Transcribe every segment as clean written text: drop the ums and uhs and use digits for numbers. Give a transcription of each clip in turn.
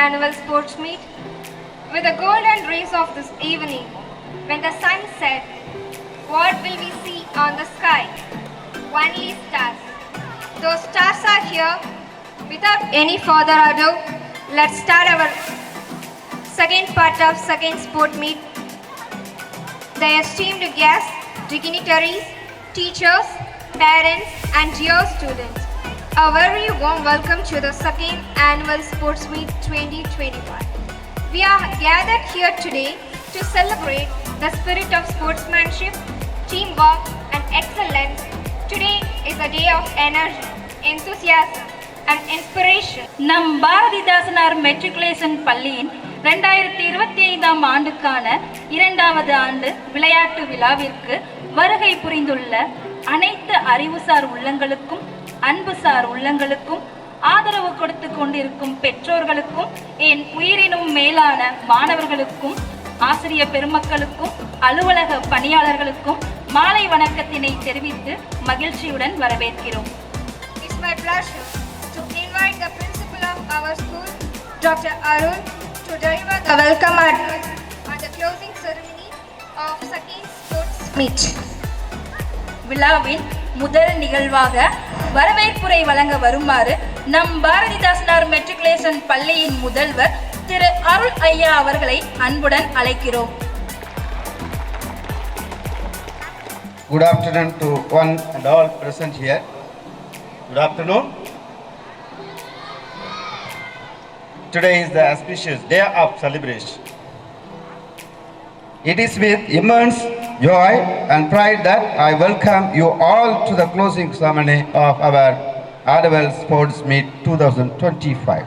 annual sports meet. With the golden rays of this evening, when the sun sets, what will we see on the sky? Only stars. Those stars are here. Without any further ado, let's start our second part of second sport meet. The esteemed guests, dignitaries, teachers, parents and dear students, a very warm welcome to the second annual sports meet 2021. We are gathered here today to celebrate the spirit of sportsmanship, teamwork and excellence. Today is a day of energy, enthusiasm and inspiration. நம் பாரதிதாசனார் matriculation பள்ளியின் 2025ஆம் ஆண்டுக்கான 2வது ஆண்டு விளையாட்டு விழாவிற்கு வருகை புரிந்துள்ள அனைத்து அறிவுசார் உள்ளங்களுக்கும், அன்புசார் உள்ளங்களுக்கும், ஆதரவு கொடுத்து கொண்டிருக்கும் பெற்றோர்களுக்கும், என் உயிரினும் மேலான மாணவர்களுக்கும், ஆசிரியர் பெருமக்களுக்கும், அலுவலக பணியாளர்களுக்கும் மாலை வணக்கத்தினை தெரிவித்து மகிழ்ச்சியுடன் வரவேற்கிறோம். It's my pleasure to invite the principal of our school, Dr. Arun, to deliver the welcome address at the closing ceremony of second sports meet. விழாவின் முதல் நிகழ்வாக வரவேற்புரை வழங்க வருமாறு நம் பாரதிதாசனார் மெட்ரிகுலேஷன் பள்ளியின் முதல்வர் திரு அருள் ஐயா அவர்களை அன்புடன் அழைக்கிறோம். Good afternoon to one and all present here. Good afternoon. Today is the auspicious day of celebration. It is with immense joy and pride that I welcome you all to the closing ceremony of our annual sports meet 2025.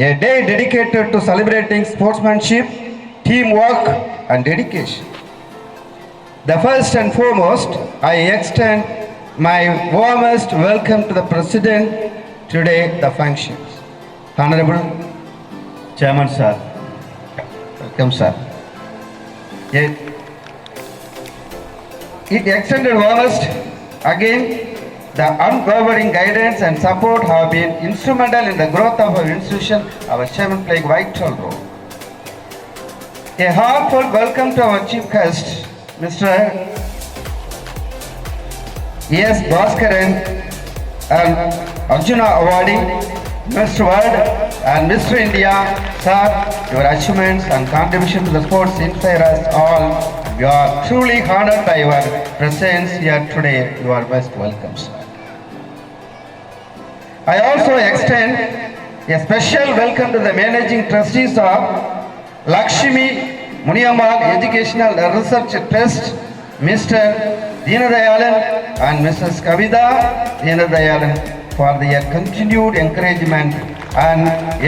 A day dedicated to celebrating sportsmanship, teamwork and dedication. The first and foremost, I extend my warmest welcome to the President today the functions. Honorable Chairman Sir, welcome sir. It extended warmest again. The unwavering guidance and support have been instrumental in the growth of our institution, our chairman playing vital role. A heartfelt welcome to our chief guest, Mr. E.S. Bhaskaran and Arjuna awardee, Mr. World and Mr. India. Sir, your achievements and contribution to the sports inspire us all. We are truly honored by your presence here today. You are most welcome, sir. I also extend a special welcome to the managing trustees of Lakshmi Muniammal Educational Research Trust, Mr. Deenadayalan and Mrs. Kavita Deenadayalan, for their continued encouragement and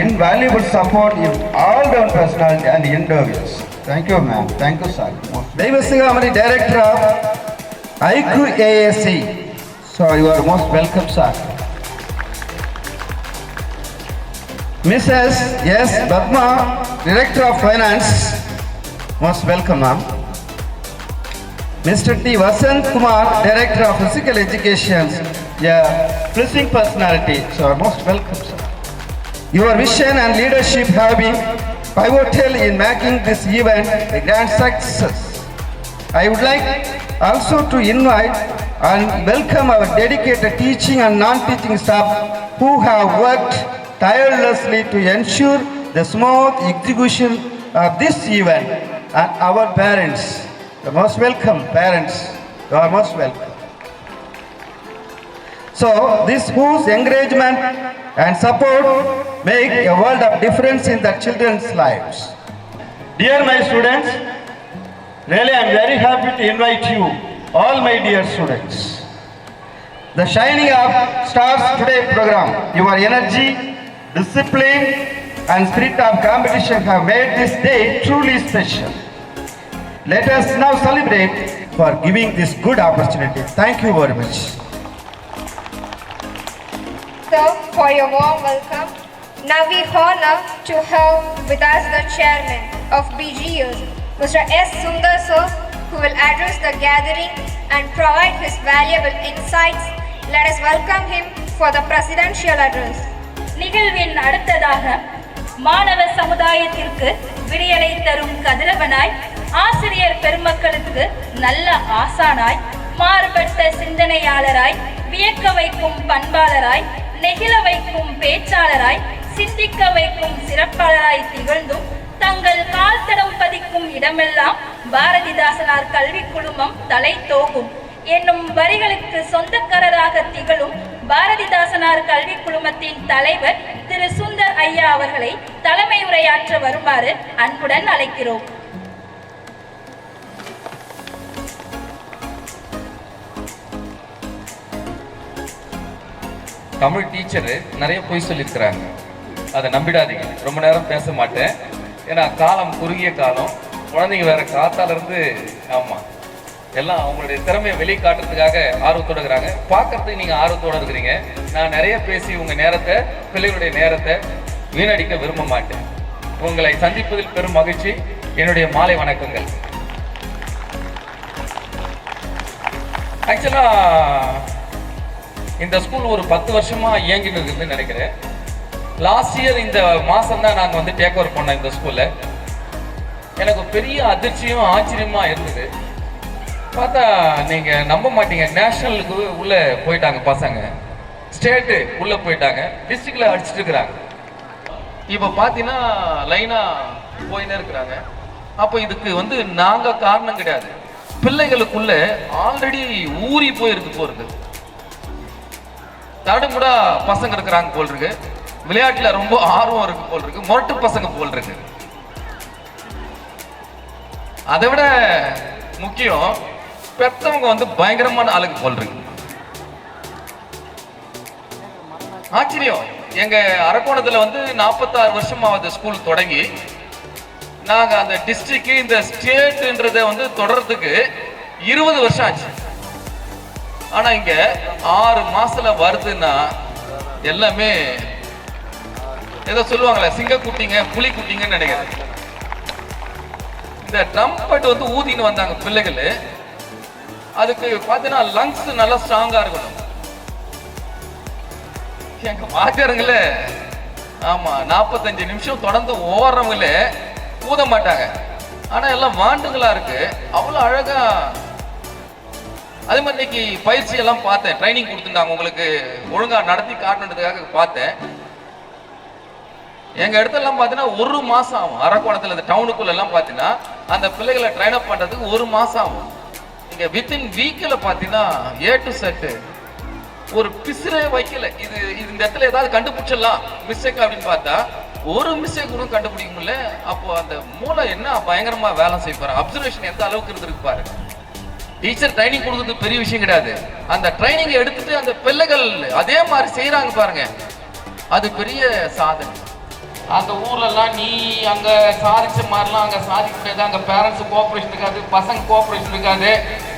invaluable support in all their personal and endeavors. Thank you, ma'am. Thank you, sir. Devasigamani, Director of IQAAC. So you are most welcome, sir. Mrs. S. Padma, Director of Finance. Most welcome, ma'am. Mr. T. Vasant Kumar, Director of Physical Education. Yeah, pleasing personality. So most welcome, sir. Your vision and leadership have been pivotal in making this event a grand success. I would like also to invite and welcome our dedicated teaching and non-teaching staff who have worked tirelessly to ensure the smooth execution of this event, and our parents. You are most welcome, parents. You are most welcome. So this whose encouragement and support make a world of difference in the children's lives. Dear my students, really I am very happy to invite you, all my dear students. The Shining of Stars Today program, your energy, discipline and spirit of competition have made this day truly special. Let us now celebrate for giving this good opportunity. Thank you very much. So, for your warm welcome, now we honor to have with us the chairman of BGUs, Mr. S. Sundar sir, who will address the gathering and provide his valuable insights. Let us welcome him for the presidential address. நிகழ்வின் அடுத்ததாக மாணவ சமுதாயத்திற்கு விடியலை தரும் கதிரவனாய், ஆசிரியர் பெருமக்களுக்கு நல்ல ஆசானாய், மாறுபட்ட சிந்தனையாளராய், வியக்க வைக்கும் பண்பாளராய், நெகிழ வைக்கும் பேச்சாளராய், சிந்திக்க வைக்கும் சிறப்பாளராய் திகழ்ந்தும் தங்கள் கால் தடம் பதிக்கும் இடமெல்லாம் பாரதிதாசனார் கல்வி குழுமம் தலை தோகும் என்னும் வரிகளுக்கு சொந்தக்காரராக திகழும் பாரதிதாசனார் கல்வி குழுமத்தின் தலைவர் திரு சுந்தர் ஐயா அவர்களை தலைமை உரையாற்ற வருமாறு அன்புடன் அழைக்கிறோம். தமிழ் டீச்சரு நிறைய பொய் சொல்லியிருக்கிறாங்க, அதை நம்பிடாதீங்க. ரொம்ப நேரம் பேச மாட்டேன், ஏன்னா காலம் குறுகிய காலம். குழந்தைங்க வேற காத்தால இருந்து எல்லாம் அவங்களுடைய திறமையை வெளிக்காட்டுறதுக்காக ஆர்வத்தோடு இருக்கிறாங்க. பார்க்கறதுக்கு நீங்கள் ஆர்வத்தோடு இருக்கிறீங்க. நான் நிறைய பேசி உங்கள் நேரத்தை, பிள்ளைகளுடைய நேரத்தை வீணடிக்க விரும்ப மாட்டேன். உங்களை சந்திப்பதில் பெரும் மகிழ்ச்சி. என்னுடைய மாலை வணக்கங்கள். ஆக்சுவலாக இந்த ஸ்கூல் ஒரு 10 வருஷமாக இயங்கின்னு இருக்குதுன்னு நினைக்கிறேன். லாஸ்ட் இயர் இந்த மாதம் தான் நாங்கள் வந்து டேக் ஓவர் பண்ணோம் இந்த ஸ்கூலில். எனக்கு பெரிய அதிர்ச்சியும் ஆச்சரியமாக இருந்தது. பார்த்தா நீங்கள் நம்ப மாட்டீங்க, நேஷனலுக்கு உள்ளே போயிட்டாங்க பசங்க, ஸ்டேட்டு உள்ளே போயிட்டாங்க, டிஸ்ட்ரிக்டில் அடிச்சுட்டு இருக்கிறாங்க. இப்போ பார்த்தீங்கன்னா லைனாக போயின்னு இருக்கிறாங்க. அப்போ இதுக்கு வந்து நாங்கள் காரணம் கிடையாது, பிள்ளைகளுக்குள்ள ஆல்ரெடி ஊறி போயிருக்கு போகிறது. தடுமுடா பசங்க இருக்கிறாங்க போல் இருக்கு, விளையாட்டுல ரொம்ப ஆர்வம் இருக்கு போல் இருக்கு, முரட்டு பசங்க போல் இருக்கு. அதை விட முக்கியம், பெத்தவங்க வந்து பயங்கரமான ஆளுக்கு போல் இருக்கு. ஆச்சரியம். எங்க அரக்கோணத்துல வந்து 46 வருஷமாவது ஸ்கூல் தொடங்கி நாங்க அந்த டிஸ்ட்ரிக்ட் இந்த ஸ்டேட்ன்றத வந்து தொடர்றதுக்கு 20 வருஷம் ஆச்சு. ஆனா இங்க 6 மாசத்துல வருதுன்னா எல்லாமே ஏதோ சொல்லுவாங்களே, சிங்க குட்டிங்க புலி குட்டிங்கன்னு நினைக்கிறேன். இந்த ட்ரம்பட் வந்து ஊதின்னு வந்தாங்க பிள்ளைகள். அதுக்கு பார்த்தீங்கன்னா லங்ஸ் நல்லா ஸ்ட்ராங்கா இருக்கணும். எங்க வாத்தியாருங்களே 45 நிமிஷம் தொடர்ந்து ஓடுறவங்களே ஊத மாட்டாங்க. ஆனா எல்லாம் வாண்டுங்களா இருக்கு, அவ்வளவு அழகா. அதே மாதிரி இன்னைக்கு பயிற்சி எல்லாம் பார்த்தேன், ட்ரைனிங் கொடுத்துருந்தாங்க, உங்களுக்கு ஒழுங்கா நடத்தி காட்டுறதுக்காக பார்த்தேன். எங்க இடத்துல எல்லாம் பாத்தீங்கன்னா 1 மாசம் ஆகும். அரக்கோணத்துல இந்த டவுனுக்குள்ள எல்லாம் பாத்தீங்கன்னா அந்த பிள்ளைகளை ட்ரைன் அப் பண்றதுக்கு 1 மாசம் ஆகும். இங்க வித்தின் வீக்ல பாத்தீங்கன்னா A to Z ஒரு பிசுரே வைக்கல. இது இந்த இடத்துல ஏதாவது கண்டுபிடிச்சிடலாம் மிஸ்டேக் அப்படின்னு பார்த்தா ஒரு மிஸ்டேக் கூட கண்டுபிடிக்க முடியல. அப்போ அந்த மூளை என்ன பயங்கரமா வேலை செய்ய பாரு, அப்சர்வேஷன் எந்த அளவுக்கு இருந்திருக்கு பாரு. டீச்சர் ட்ரைனிங் கொடுக்குறது பெரிய விஷயம் கிடையாது, அந்த ட்ரைனிங் எடுத்துட்டு அந்த பிள்ளைகள் அதே மாதிரி செய்யறாங்க பாருங்க, அது பெரிய சாதனை. அந்த ஊர்ல எல்லாம் நீ அங்க சாதிச்ச மாதிரிலாம் அங்க சாதிக்க முடியாது. அங்க பேரண்ட்ஸ் கோஆபரேஷன் இருக்காது, பசங்க கோஆபரேஷன் இருக்காது.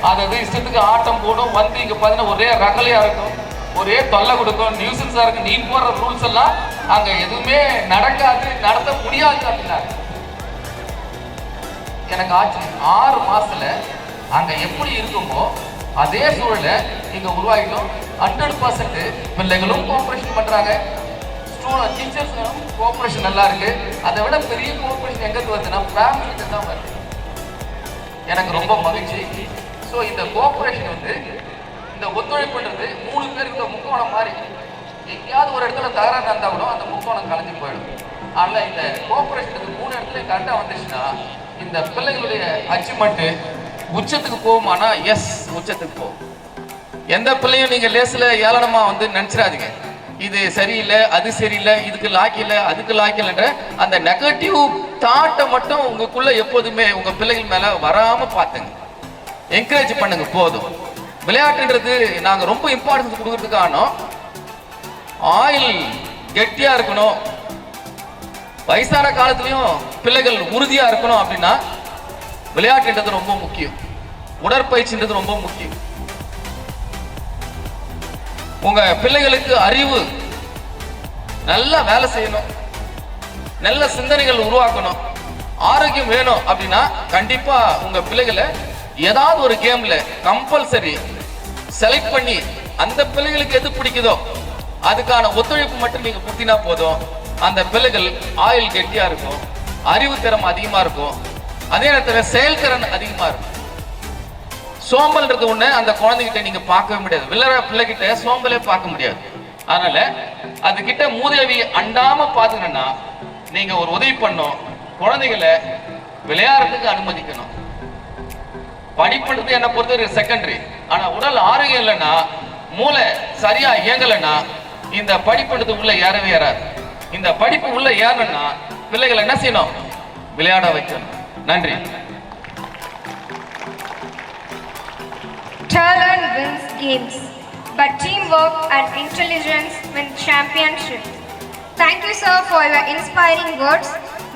அதாவது இஷ்டத்துக்கு ஆட்டம் போடும். வந்து இங்க பாத்தீங்கன்னா ஒரே ரகலையா இருக்கும், ஒரே தொல்லை கொடுக்கும், நியூசன்ஸா இருக்கும். நீ போடுற ரூல்ஸ் எல்லாம் அங்க எதுவுமே நடக்காது, நடத்த முடியாது அப்படின்னா எனக்கு ஆச்சரியம். 6 மாசத்துல அங்க எப்படி இருக்குமோ அதே சூழலை இங்க உருவாகிட்டோம். 100% பிள்ளைகளும் கோஆபரேஷன் பண்றாங்க, டீச்சர்ஸும் கோஆபரேஷன் நல்லா இருக்கு. அதை விட பெரிய கோஆபரேஷன் எங்க வருதுன்னா ஃபேமிலிட்ட தான் வருது. எனக்கு ரொம்ப மகிழ்ச்சி. ஸோ இந்த கோஆபரேஷன் வந்து இந்த ஒத்துழைப்புன்றது 3 பேருக்கு முக்கோணம் மாதிரி. எங்கேயாவது ஒரு இடத்துல தகராறு இருந்தால் கூட அந்த முக்கோணம் கலைஞ்சு போயிடும். அதனால இந்த கோஆபரேஷனுக்கு 3 இடத்துல கரெக்டாக வந்துச்சுன்னா இந்த பிள்ளைகளுடைய அச்சீவ்மெண்ட்டு உச்சத்துக்கு போகுமானா எஸ், உச்சத்துக்கு போகும். எந்த பிள்ளையும் நீங்க லேசில் ஏளனமா வந்து நினைச்சிடாதீங்க, இது சரியில்லை அது சரியில்லை, இதுக்கு லாக்கில்லை அதுக்கு லாக்கில்லைன்ற அந்த நெகட்டிவ் தாட்டை மட்டும் உங்களுக்குள்ள எப்போதுமே உங்க பிள்ளைகள் மேல வராம பார்த்துங்க, என்கரேஜ் பண்ணுங்க போதும். விளையாட்டுன்றது நாங்க ரொம்ப இம்பார்ட்டன்ஸ் கொடுக்கறதுக்கு காரணம், ஆயில் கெட்டியா இருக்கணும், வயசான காலத்துலயும் பிள்ளைகள் உறுதியா இருக்கணும் அப்படின்னா விளையாட்டுன்றது ரொம்ப முக்கியம், உடற்பயிற்சின்றது ரொம்ப முக்கியம். உங்க பிள்ளைகளுக்கு அறிவு நல்லா வேலை செய்யணும், நல்ல சிந்தனைகள் உருவாக்கணும், ஆரோக்கியம் வேணும் அப்படின்னா கண்டிப்பா உங்க பிள்ளைகளை ஏதாவது ஒரு கேம்ல கம்பல்சரி செலக்ட் பண்ணி அந்த பிள்ளைகளுக்கு எது பிடிக்குதோ அதுக்கான ஒத்துழைப்பு மட்டும் நீங்க கொடுத்தீங்கன்னா போதும். அந்த பிள்ளைகள் ஆயுள் கெட்டியாக இருக்கும், அறிவுத்திறம் அதிகமாக இருக்கும், அதே நேரத்தில் செயல்திறன் அதிகமாக இருக்கும். சோம்பல்ன்றது ஒன்று அந்த குழந்தைகிட்ட நீங்கள் பார்க்கவே முடியாது. விளையாட பிள்ளைகிட்ட சோம்பலே பார்க்க முடியாது. அதனால அதுகிட்ட மூதேவி அண்டாமல் பார்த்துக்கணுன்னா நீங்கள் ஒரு உதவி பண்ணணும், குழந்தைகளை விளையாடுறதுக்கு அனுமதிக்கணும். படிப்புன்றது என்னை பொறுத்தவரை செகண்டரி. ஆனால் உடல் ஆரோக்கியம் இல்லைன்னா, மூளை சரியா இயங்கலைன்னா இந்த படிப்புன்றது உள்ள ஏறவே ஏறாது. இந்த படிப்பு உள்ள ஏறணும்னா பிள்ளைகளை என்ன செய்யணும்? விளையாட வைக்கணும். நன்றி. Talent wins games, but teamwork and intelligence win championships. Thank you, sir, for your inspiring words.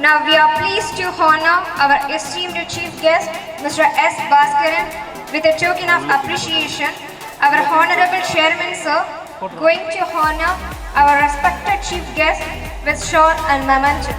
Now we are pleased to honor our esteemed chief guest, Mr. S. Bhaskaran, with a token of appreciation. Our honorable chairman, sir, going to honor our respected chief guest with short and memento.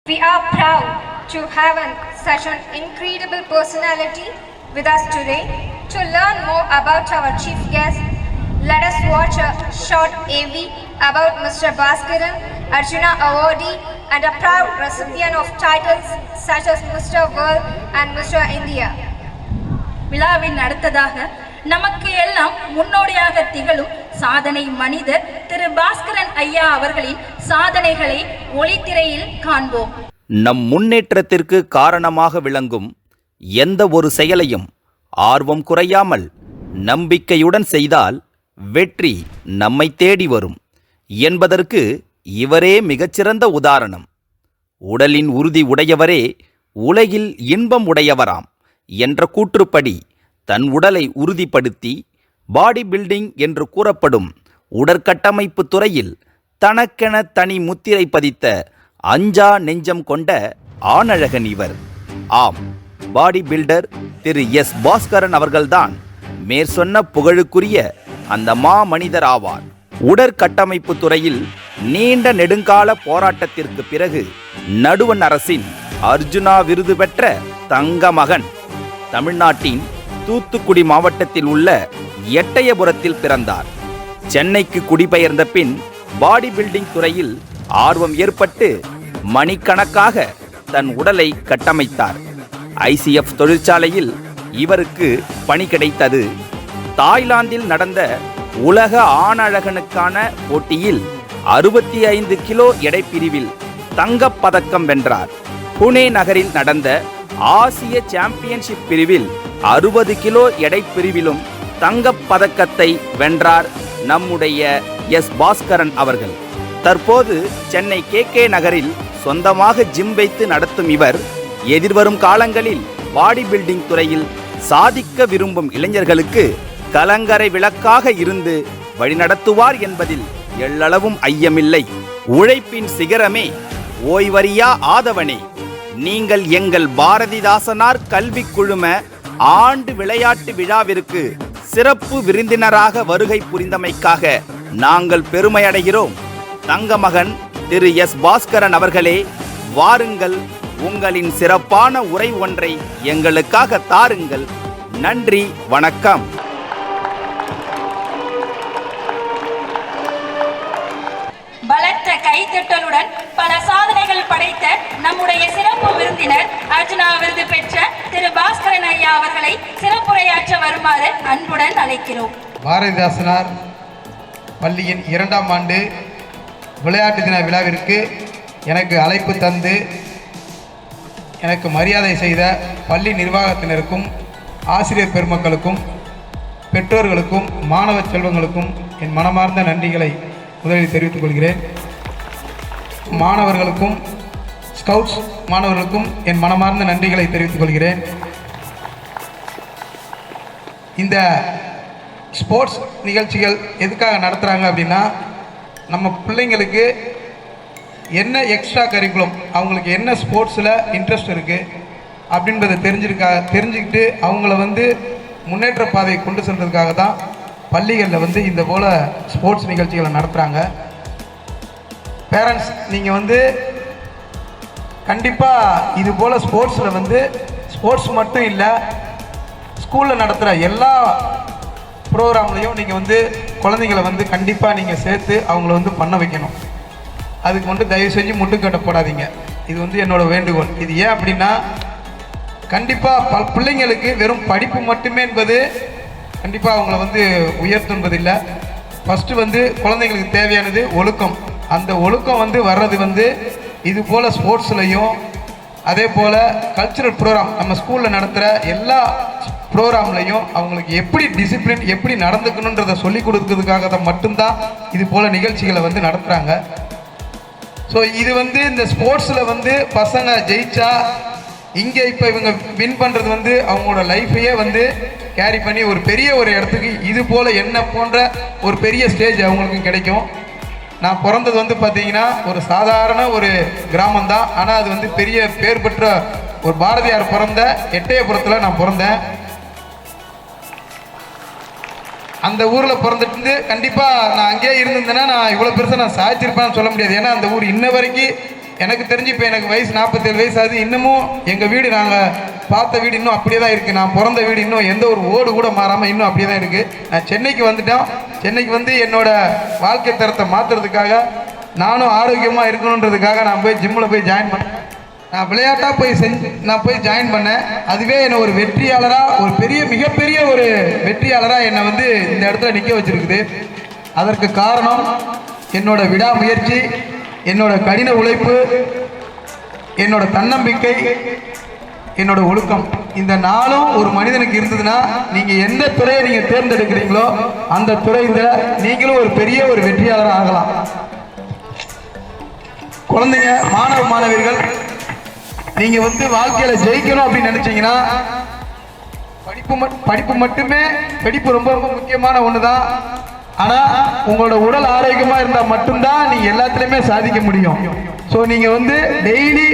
We are proud to have such an incredible personality with us today. To learn more about our chief guest, let us watch a short AV about Mr. Bhaskaran, Arjuna awardee and a proud recipient of titles such as Mr. World and Mr. India. விழாவின் அடுத்ததாக நமக்கு எல்லாம் முன்னோடியாக திகழும் சாதனை மனிதர் திரு பாஸ்கரன் ஐயா அவர்களின் சாதனைகளை ஒளித்திரையில் காண்போம். நம் முன்னேற்றத்திற்கு காரணமாக விளங்கும் எந்த ஒரு செயலையும் ஆர்வம் குறையாமல் நம்பிக்கையுடன் செய்தால் வெற்றி நம்மை தேடி வரும் என்பதற்கு இவரே மிகச்சிறந்த உதாரணம். உடலின் உறுதி உடையவரே உலகில் இன்பம் உடையவராம் என்ற கூற்றுப்படி தன் உடலை உறுதிப்படுத்தி பாடி பில்டிங் என்று கூறப்படும் உடற்கட்டமைப்பு துறையில் தனக்கென தனி முத்திரை பதித்த அஞ்சா நெஞ்சம் கொண்ட ஆணழகன் இவர். ஆம், பாடி பில்டர் திரு எஸ். பாஸ்கரன் அவர்கள்தான் மேற்சொன்ன புகழுக்குரிய அந்த மாமனிதர் ஆவார். உடற்கட்டமைப்பு துறையில் நீண்ட நெடுங்கால போராட்டத்திற்கு பிறகு நடுவண் அரசின் அர்ஜுனா விருது பெற்ற தங்க மகன். தமிழ்நாட்டின் தூத்துக்குடி மாவட்டத்தில் உள்ள எட்டயபுரத்தில் பிறந்தார். சென்னைக்கு குடிபெயர்ந்த பின் பாடி பில்டிங் துறையில் ஆர்வம் ஏற்பட்டு மணிக்கணக்காக தன் உடலை கட்டமைத்தார். ஐசிஎஃப் தொழிற்சாலையில் இவருக்கு பணி கிடைத்தது. தாய்லாந்தில் நடந்த உலக ஆணழகனுக்கான போட்டியில் 65 கிலோ எடைப்பிரிவில் தங்கப்பதக்கம் வென்றார். புனே நகரில் நடந்த ஆசிய சாம்பியன்ஷிப் பிரிவில் 60 கிலோ எடைப்பிரிவிலும் தங்கப்பதக்கத்தை வென்றார் நம்முடைய எஸ். பாஸ்கரன் அவர்கள். தற்போது சென்னை KK நகரில் சொந்தமாக ஜிம் வைத்து நடத்தும் இவர் எதிர்வரும் காலங்களில் பாடி பில்டிங் துறையில் சாதிக்க விரும்பும் இளைஞர்களுக்கு கலங்கரை விளக்காக இருந்து வழிநடத்துவார் என்பதில் எள்ளளவும் ஐயமில்லை. உழைப்பின் சிகரமே, ஓய்வறியா ஆதவனே, நீங்கள் எங்கள் பாரதிதாசனார் கல்வி குழும ஆண்டு விளையாட்டு விழாவிற்கு சிறப்பு விருந்தினராக வருகை புரிந்தமைக்காக நாங்கள் பெருமையடைகிறோம். தங்கமகன் திரு எஸ். பாஸ்கரன் அவர்களே, வாருங்கள், உங்களின் சிறப்பான உரை ஒன்றை எங்களுக்காக தாருங்கள். நன்றி, வணக்கம். பலத்த கைத்தட்டலுடன் பல சாதனைகள் படைத்த நம்முடைய சிறப்பு விருந்தினர் அர்ஜுனா விருது பெற்ற திரு பாஸ்கரன் ஐயா அவர்களை சிறப்புரையாற்ற வருமாறு அன்புடன் அழைக்கிறோம். பாரதிதாசனார் பள்ளியின் 2ஆம் ஆண்டு விளையாட்டு தின விழாவிற்கு எனக்கு அழைப்பு தந்து எனக்கு மரியாதை செய்த பள்ளி நிர்வாகத்தினருக்கும் ஆசிரியர் பெருமக்களுக்கும் பெற்றோர்களுக்கும் மாணவ செல்வங்களுக்கும் என் மனமார்ந்த நன்றிகளை முதலில் தெரிவித்துக் கொள்கிறேன். மாணவர்களுக்கும் ஸ்கவுட்ஸ் மாணவர்களுக்கும் என் மனமார்ந்த நன்றிகளை தெரிவித்துக் கொள்கிறேன். இந்த ஸ்போர்ட்ஸ் நிகழ்ச்சிகள் எதுக்காக நடத்துகிறாங்க அப்படின்னா, நம்ம பிள்ளைங்களுக்கு என்ன எக்ஸ்ட்ரா கரிக்குலம், அவங்களுக்கு என்ன ஸ்போர்ட்ஸில் இன்ட்ரெஸ்ட் இருக்குது அப்படின்றத தெரிஞ்சுக்கிட்டு அவங்கள வந்து முன்னேற்ற பாதையை கொண்டு செல்றதுக்காக தான் பள்ளிகளில் வந்து இந்த போல் ஸ்போர்ட்ஸ் நிகழ்ச்சிகளை நடத்துகிறாங்க. பேரண்ட்ஸ், நீங்கள் வந்து கண்டிப்பாக இது போல் ஸ்போர்ட்ஸில் வந்து ஸ்போர்ட்ஸ் மட்டும் இல்லை, ஸ்கூலில் நடத்துகிற எல்லா ப்ரோக்ராம்லையும் நீங்கள் வந்து குழந்தைங்களை வந்து கண்டிப்பாக நீங்கள் சேர்த்து அவங்கள வந்து பண்ண வைக்கணும். அதுக்கு வந்து தயவு செஞ்சு முட்டுக்கட்டப்படாதீங்க. இது வந்து என்னோடய வேண்டுகோள். இது ஏன் அப்படின்னா, கண்டிப்பாக பிள்ளைங்களுக்கு வெறும் படிப்பு மட்டுமே என்பது கண்டிப்பாக அவங்கள வந்து உயர்த்தும் என்பதில்லை. ஃபஸ்ட்டு வந்து குழந்தைங்களுக்கு தேவையானது ஒழுக்கம். அந்த ஒழுக்கம் வந்து வர்றது வந்து இது போல் ஸ்போர்ட்ஸ்லையும், அதே போல் கல்ச்சுரல் ப்ரோக்ராம் நம்ம ஸ்கூலில் நடத்துகிற எல்லா ப்ரோக்ராம்லையும் அவங்களுக்கு எப்படி டிசிப்ளின், எப்படி நடந்துக்கணுன்றதை சொல்லிக் கொடுக்கறதுக்காக தான் மட்டும்தான் இது போல் நிகழ்ச்சிகளை வந்து நடத்துகிறாங்க. ஸோ இது வந்து இந்த ஸ்போர்ட்ஸில் வந்து பசங்க ஜெயிச்சா இங்கே இப்போ இவங்க வின் பண்ணுறது வந்து அவங்களோட லைஃப்பையே வந்து கேரி பண்ணி ஒரு பெரிய ஒரு இடத்துக்கு இது போல் என்ன போன்ற ஒரு பெரிய ஸ்டேஜ் அவங்களுக்கும் கிடைக்கும். நான் பிறந்தது வந்து பார்த்தீங்கன்னா ஒரு சாதாரண ஒரு கிராமம்தான். ஆனால் அது வந்து பெரிய பேர் பெற்ற ஒரு பாரதியார் பிறந்த எட்டயபுரத்தில் நான் பிறந்தேன். அந்த ஊரில் பிறந்துட்டு கண்டிப்பாக நான் அங்கேயே இருந்திருந்தேன்னா நான் இவ்வளோ பெருசாக நான் சாதிச்சிருப்பேன்னு சொல்ல முடியாது. ஏன்னா அந்த ஊர் இன்ன வரைக்கும் எனக்கு தெரிஞ்சு இப்போ எனக்கு வயசு 47 வயசு ஆகுது. இன்னமும் எங்கள் வீடு, நாங்கள் பார்த்த வீடு இன்னும் அப்படியே தான் இருக்குது. நான் பிறந்த வீடு இன்னும் எந்த ஒரு ஓடு கூட மாறாமல் இன்னும் அப்படியே தான் இருக்குது. நான் சென்னைக்கு வந்துட்டேன். சென்னைக்கு வந்து என்னோடய வாழ்க்கை தரத்தை மாற்றுறதுக்காக, நானும் ஆரோக்கியமாக இருக்கணுன்றதுக்காக நான் போய் ஜிம்மில் போய் ஜாயின் பண்ணேன். நான் விளையாட்டாக நான் போய் ஜாயின் பண்ணேன். அதுவே என்னை ஒரு வெற்றியாளராக, ஒரு மிகப்பெரிய ஒரு வெற்றியாளராக என்னை வந்து இந்த இடத்துல நிற்க வச்சுருக்குது. அதற்கு காரணம் என்னோட விடாமுயற்சி, என்னோட கடின உழைப்பு, என்னோட தன்னம்பிக்கை, என்னோட ஒழுக்கம். இந்த நாளும் ஒரு மனிதனுக்கு இருந்ததுன்னா நீங்கள் எந்த துறையை நீங்கள் தேர்ந்தெடுக்கிறீங்களோ அந்த துறையில் நீங்களும் ஒரு பெரிய ஒரு வெற்றியாளராக ஆகலாம். குழந்தைங்க, மாணவ மாணவியர்கள், நீங்கள் வந்து வாழ்க்கையில் ஜெயிக்கணும் அப்படின்னு நினச்சிங்கன்னா படிப்பு மட்டுமே, படிப்பு ரொம்ப ரொம்ப முக்கியமான ஒன்று தான். ஆனால் உங்களோட உடல் ஆரோக்கியமாக இருந்தால் மட்டும்தான் நீங்கள் எல்லாத்துலேயுமே சாதிக்க முடியும். ஸோ நீங்கள் வந்து டெய்லி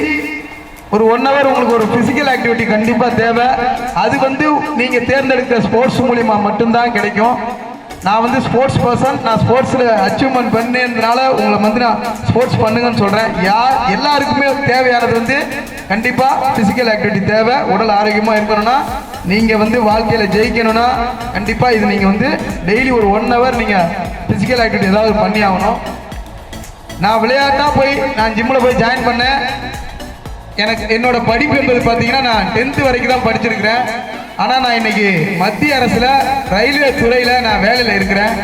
ஒரு 1 hour உங்களுக்கு ஒரு ஃபிசிக்கல் ஆக்டிவிட்டி கண்டிப்பாக தேவை. அது வந்து நீங்கள் தேர்ந்தெடுக்கிற ஸ்போர்ட்ஸ் மூலிமா மட்டும்தான் கிடைக்கும். நான் வந்து ஸ்போர்ட்ஸ் பர்சன், நான் ஸ்போர்ட்ஸில் அச்சீவ்மெண்ட் பண்ணதுனால உங்களை வந்து நான் ஸ்போர்ட்ஸ் பண்ணுங்கன்னு சொல்கிறேன். எல்லாருக்குமே தேவையானது வந்து கண்டிப்பாக ஃபிசிக்கல் ஆக்டிவிட்டி தேவை. உடல் ஆரோக்கியமாக இருக்கணும்னா, நீங்கள் வந்து வாழ்க்கையில் ஜெயிக்கணும்னா கண்டிப்பாக இது நீங்கள் வந்து டெய்லி ஒரு 1 hour நீங்கள் ஃபிசிக்கல் ஆக்டிவிட்டி ஏதாவது பண்ணி ஆகணும். நான் விளையாட்டாக போய் நான் ஜிம்மில் போய் ஜாயின் பண்ணேன். என்னோடய படிப்பு என்பது பார்த்தீங்கன்னா நான் 10th வரைக்கும் தான் படிச்சிருக்கிறேன். ஆனால் நான் இன்னைக்கு மத்திய அரசில் ரயில்வே துறையில் நான் வேலையில் இருக்கிறேன்.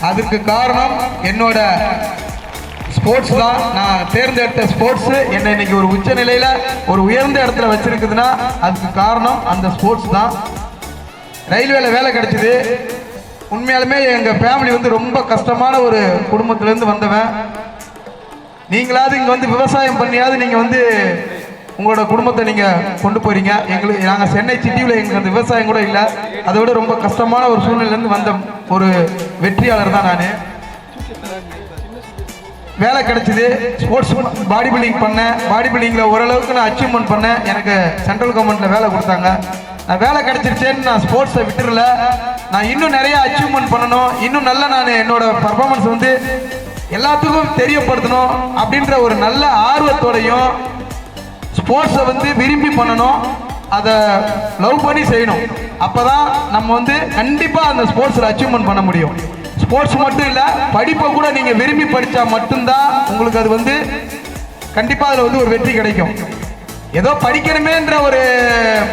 அதுக்கு காரணம் என்னோட ஸ்போர்ட்ஸ் தான். நான் தேர்ந்தெடுத்த ஸ்போர்ட்ஸு என்னை இன்னைக்கு ஒரு உச்ச நிலையில் ஒரு உயர்ந்த இடத்துல வச்சிருக்குதுன்னா அதுக்கு காரணம் அந்த ஸ்போர்ட்ஸ் தான். ரயில்வேல வேலை கிடைச்சிது. உண்மையாலுமே எங்கள் ஃபேமிலி வந்து ரொம்ப கஷ்டமான ஒரு குடும்பத்திலேருந்து வந்தவன். நீங்களாவது இங்கே வந்து விவசாயம் பண்ணியாவது நீங்கள் வந்து உங்களோட குடும்பத்தை நீங்கள் கொண்டு போகிறீங்க. நாங்கள் சென்னை சிட்டியில் எங்களுக்கு அந்த விவசாயம் கூட இல்லை. அதை விட ரொம்ப கஷ்டமான ஒரு சூழ்நிலையிலேருந்து வந்த ஒரு வெற்றியாளர் தான் நான். வேலை கிடைச்சிது. ஸ்போர்ட்ஸ் பாடி பில்டிங் பண்ணேன். பாடி பில்டிங்கில் ஓரளவுக்கு நான் அச்சீவ்மெண்ட் பண்ணேன். எனக்கு சென்ட்ரல் கவர்மெண்ட்டில் வேலை கொடுத்தாங்க. நான் வேலை கிடைச்சிருச்சேன்னு நான் ஸ்போர்ட்ஸை விட்டுறல. நான் இன்னும் நிறைய அச்சீவ்மெண்ட் பண்ணணும், இன்னும் நல்லா நான் என்னோட பர்ஃபார்மன்ஸ் வந்து எல்லாத்துக்கும் தெரியப்படுத்தணும் அப்படின்ற ஒரு நல்ல ஆர்வத்தோடையும் ஸ்போர்ட்ஸை வந்து விரும்பி பண்ணணும், அதை லவ் பண்ணி செய்யணும். அப்போ தான் நம்ம வந்து கண்டிப்பாக அந்த ஸ்போர்ட்ஸில் அச்சீவ்மெண்ட் பண்ண முடியும். ஸ்போர்ட்ஸ் மட்டும் இல்லை, படிப்பை கூட நீங்கள் விரும்பி படித்தா மட்டும்தான் உங்களுக்கு அது வந்து கண்டிப்பாக அதில் வந்து ஒரு வெற்றி கிடைக்கும். ஏதோ படிக்கணுமேன்ற ஒரு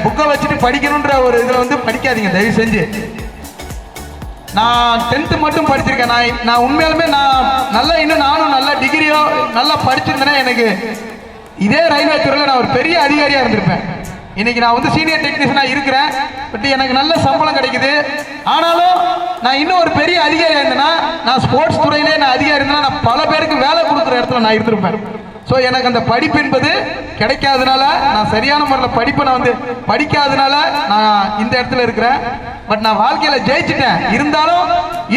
புக்கை வச்சுட்டு படிக்கணுன்ற ஒரு இதில் வந்து படிக்காதீங்க தயவு செஞ்சு. நான் 10th மட்டும் படிச்சிருக்கேன். நான் உண்மையாலுமே நான் நல்லா இன்னும் நானும் நல்ல டிகிரியோ நல்லா படிச்சிருந்தேன்னா எனக்கு இதே ரயில்வே துறையில் நான் ஒரு பெரிய அதிகாரியாக இருந்திருப்பேன். இன்னைக்கு நான் வந்து சீனியர் டெக்னீஷியனாக இருக்கிறேன். பட் எனக்கு நல்ல சம்பளம் கிடைக்குது. ஆனாலும் நான் இன்னும் ஒரு பெரிய அதிகாரியாக இருந்தேன்னா, நான் ஸ்போர்ட்ஸ் துறையிலே நான் அதிகாரி இருந்தேன்னா நான் பல பேருக்கு வேலை கொடுக்குற இடத்துல நான் இருந்திருப்பேன். ஸோ எனக்கு அந்த படிப்பு என்பது கிடைக்காதனால, நான் சரியான முறையில் படிப்பை நான் வந்து படிக்காதனால நான் இந்த இடத்துல இருக்கிறேன். பட் நான் வாழ்க்கையில் ஜெயிச்சிட்டேன். இருந்தாலும்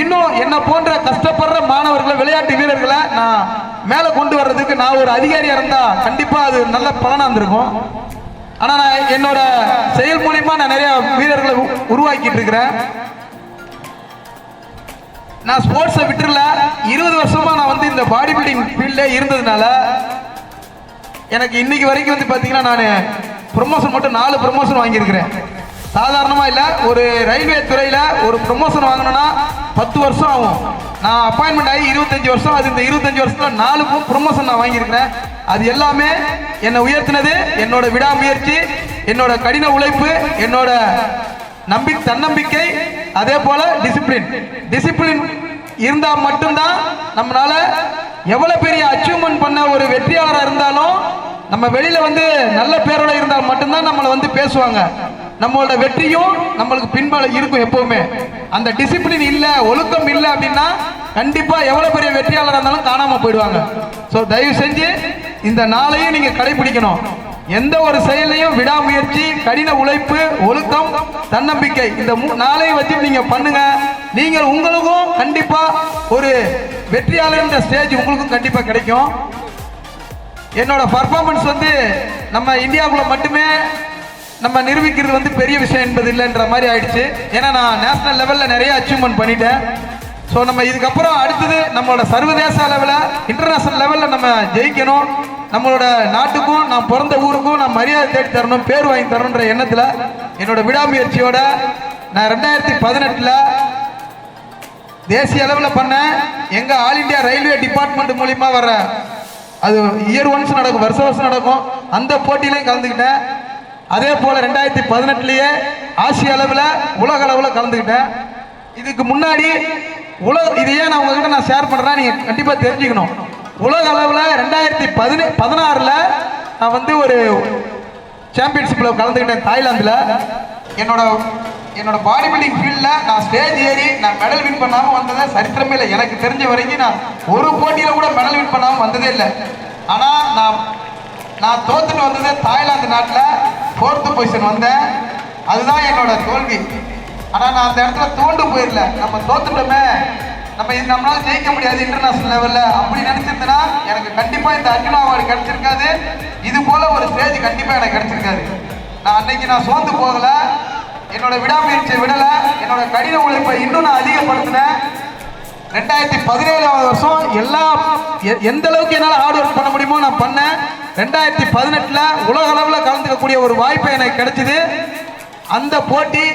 இன்னும் என்ன போன்ற கஷ்டப்படுற மாணவர்களை, விளையாட்டு வீரர்களை நான் மேலே கொண்டு வர்றதுக்கு நான் ஒரு அதிகாரியாக இருந்தால் கண்டிப்பாக அது நல்ல பலனாக இருந்திருக்கும். ஆனால் நான் என்னோட செயல் மூலியமா நான் நிறைய வீரர்களை உருவாக்கிட்டு இருக்கிறேன். நான் ஸ்போர்ட்ஸை விட்டுல 20 வருஷமா நான் வந்து இந்த பாடி பில்டிங் ஃபீல்ட்ல இருந்ததுனால எனக்கு இன்னைக்கு வரைக்கும் வந்து பார்த்தீங்கன்னா நான் ப்ரொமோஷன் மட்டும் 4 ப்ரொமோஷன் வாங்கியிருக்கிறேன். சாதாரணமாக இல்லை, ஒரு ரயில்வே துறையில் ஒரு ப்ரொமோஷன் வாங்கணும்னா 10 வருஷம் ஆகும். நான் அப்பாயின்மெண்ட் ஆகி 25 வருஷம். அது இந்த 25 வருஷத்தில் 4 ப்ரொமோஷன் நான் வாங்கியிருக்கிறேன். அது எல்லாமே என்னை உயர்த்தினது என்னோட விடாமுயற்சி, என்னோட கடின உழைப்பு, என்னோட தன்னம்பிக்கை, அதே போல டிசிப்ளின் இருந்தால் மட்டும்தான் நம்மளால எவ்வளவு பெரிய அச்சீவ்மெண்ட் பண்ண ஒரு வெற்றியாளராக இருந்தாலும் நம்ம வெளியில வந்து நல்ல பேரோட இருந்தால் மட்டும்தான் நம்மளை வந்து பேசுவாங்க. நம்மளோட வெற்றியும் நம்மளுக்கு பின்பால இருக்கும் எப்பவுமே. அந்த டிசிப்ளின் இல்லை, ஒழுக்கம் இல்லை அப்படின்னா கண்டிப்பா எவ்வளவு பெரிய வெற்றியாளராக இருந்தாலும் காணாம போயிடுவாங்க. ஸோ தயவு செஞ்சு இந்த நாளையும் நீங்க கடைபிடிக்கணும். எந்த ஒரு செயலையும் விடாமுயற்சி, கடின உழைப்பு, ஒழுக்கம், தன்னம்பிக்கை, இந்த நாளையும் வச்சு நீங்க பண்ணுங்க. நீங்கள் உங்களுக்கும் கண்டிப்பா ஒரு வெற்றியாளர் ஸ்டேஜ் உங்களுக்கும் கண்டிப்பா கிடைக்கும். என்னோட பர்ஃபார்மன்ஸ் வந்து நம்ம இந்தியாவுக்குள்ள மட்டுமே நம்ம நிரூபிக்கிறது வந்து பெரிய விஷயம் என்பது இல்லைன்ற மாதிரி ஆயிடுச்சு. ஏன்னா நான் நேஷனல் லெவலில் நிறைய அச்சீவ்மெண்ட் பண்ணிட்டேன். ஸோ நம்ம இதுக்கப்புறம் அடுத்தது நம்மளோட சர்வதேச அளவில், இன்டர்நேஷனல் லெவலில் நம்ம ஜெயிக்கணும். நம்மளோட நாட்டுக்கும், நான் பிறந்த ஊருக்கும் நான் மரியாதை தேடி தரணும், பேர் வாங்கி தரணுன்ற எண்ணத்தில் என்னோட விடாமுயற்சியோட நான் 2018 தேசிய அளவில் பண்ணேன். எங்கள் ஆல் இண்டியா ரயில்வே டிபார்ட்மெண்ட் மூலிமா வர, அது இயர் ஒன்ஸ் நடக்கும், வருஷம் நடக்கும், அந்த போட்டியிலையும் கலந்துக்கிட்டேன். அதே போல் 2018 ஆசிய அளவில், உலக அளவில் கலந்துக்கிட்டேன். இதுக்கு முன்னாடி இது ஏன் நான் உங்ககிட்ட நான் ஷேர் பண்ணுறேன், நீங்கள் கண்டிப்பாக தெரிஞ்சுக்கணும். உலக அளவில் 2016 நான் வந்து ஒரு சாம்பியன்ஷிப்பில் கலந்துக்கிட்டேன் தாய்லாந்தில். என்னோட பாடி பில்டிங் ஃபீல்டில் நான் ஸ்டேஜ் ஏறி நான் மெடல் வின் பண்ணாமல் வந்ததே சரித்திரமே இல்லை. எனக்கு தெரிஞ்ச வரைக்கும் நான் ஒரு போட்டியில் கூட மெடல் வின் பண்ணாமல் வந்ததே இல்லை. ஆனால் நான் தோத்துட்டு வந்தது தாய்லாந்து நாட்டில் 4th பொசிஷன் வந்தேன். அதுதான் என்னோட தோல்வி. ஆனால் நான் அந்த இடத்துல தோண்டு போயிடல. நம்ம தோத்துட்டோமே, நம்மளால ஜெயிக்க முடியாது இன்டர்நேஷனல் லெவலில் அப்படி நினைச்சிருந்தேன்னா எனக்கு கண்டிப்பாக இந்த அர்ஜுனா அவார்டு கிடைச்சிருக்காது. இது போல ஒரு ஸ்டேஜ் கண்டிப்பாக எனக்கு கிடைச்சிருக்காது. அன்னைக்கு நான் சோர்ந்து போகலை, என்னோட விடாமுயற்சியை விடலை, என்னோட கடின உழைப்பை இன்னும் நான் அதிகப்படுத்தினேன். 2017 வருஷம் எந்த அளவுக்கு என்னால் ஹார்ட் ஒர்க் பண்ண முடியுமோ நான் பண்ணேன். 2018 உலக அளவில் கலந்துக்கக்கூடிய ஒரு வாய்ப்பு எனக்கு கிடைச்சிது. அந்த போட்டி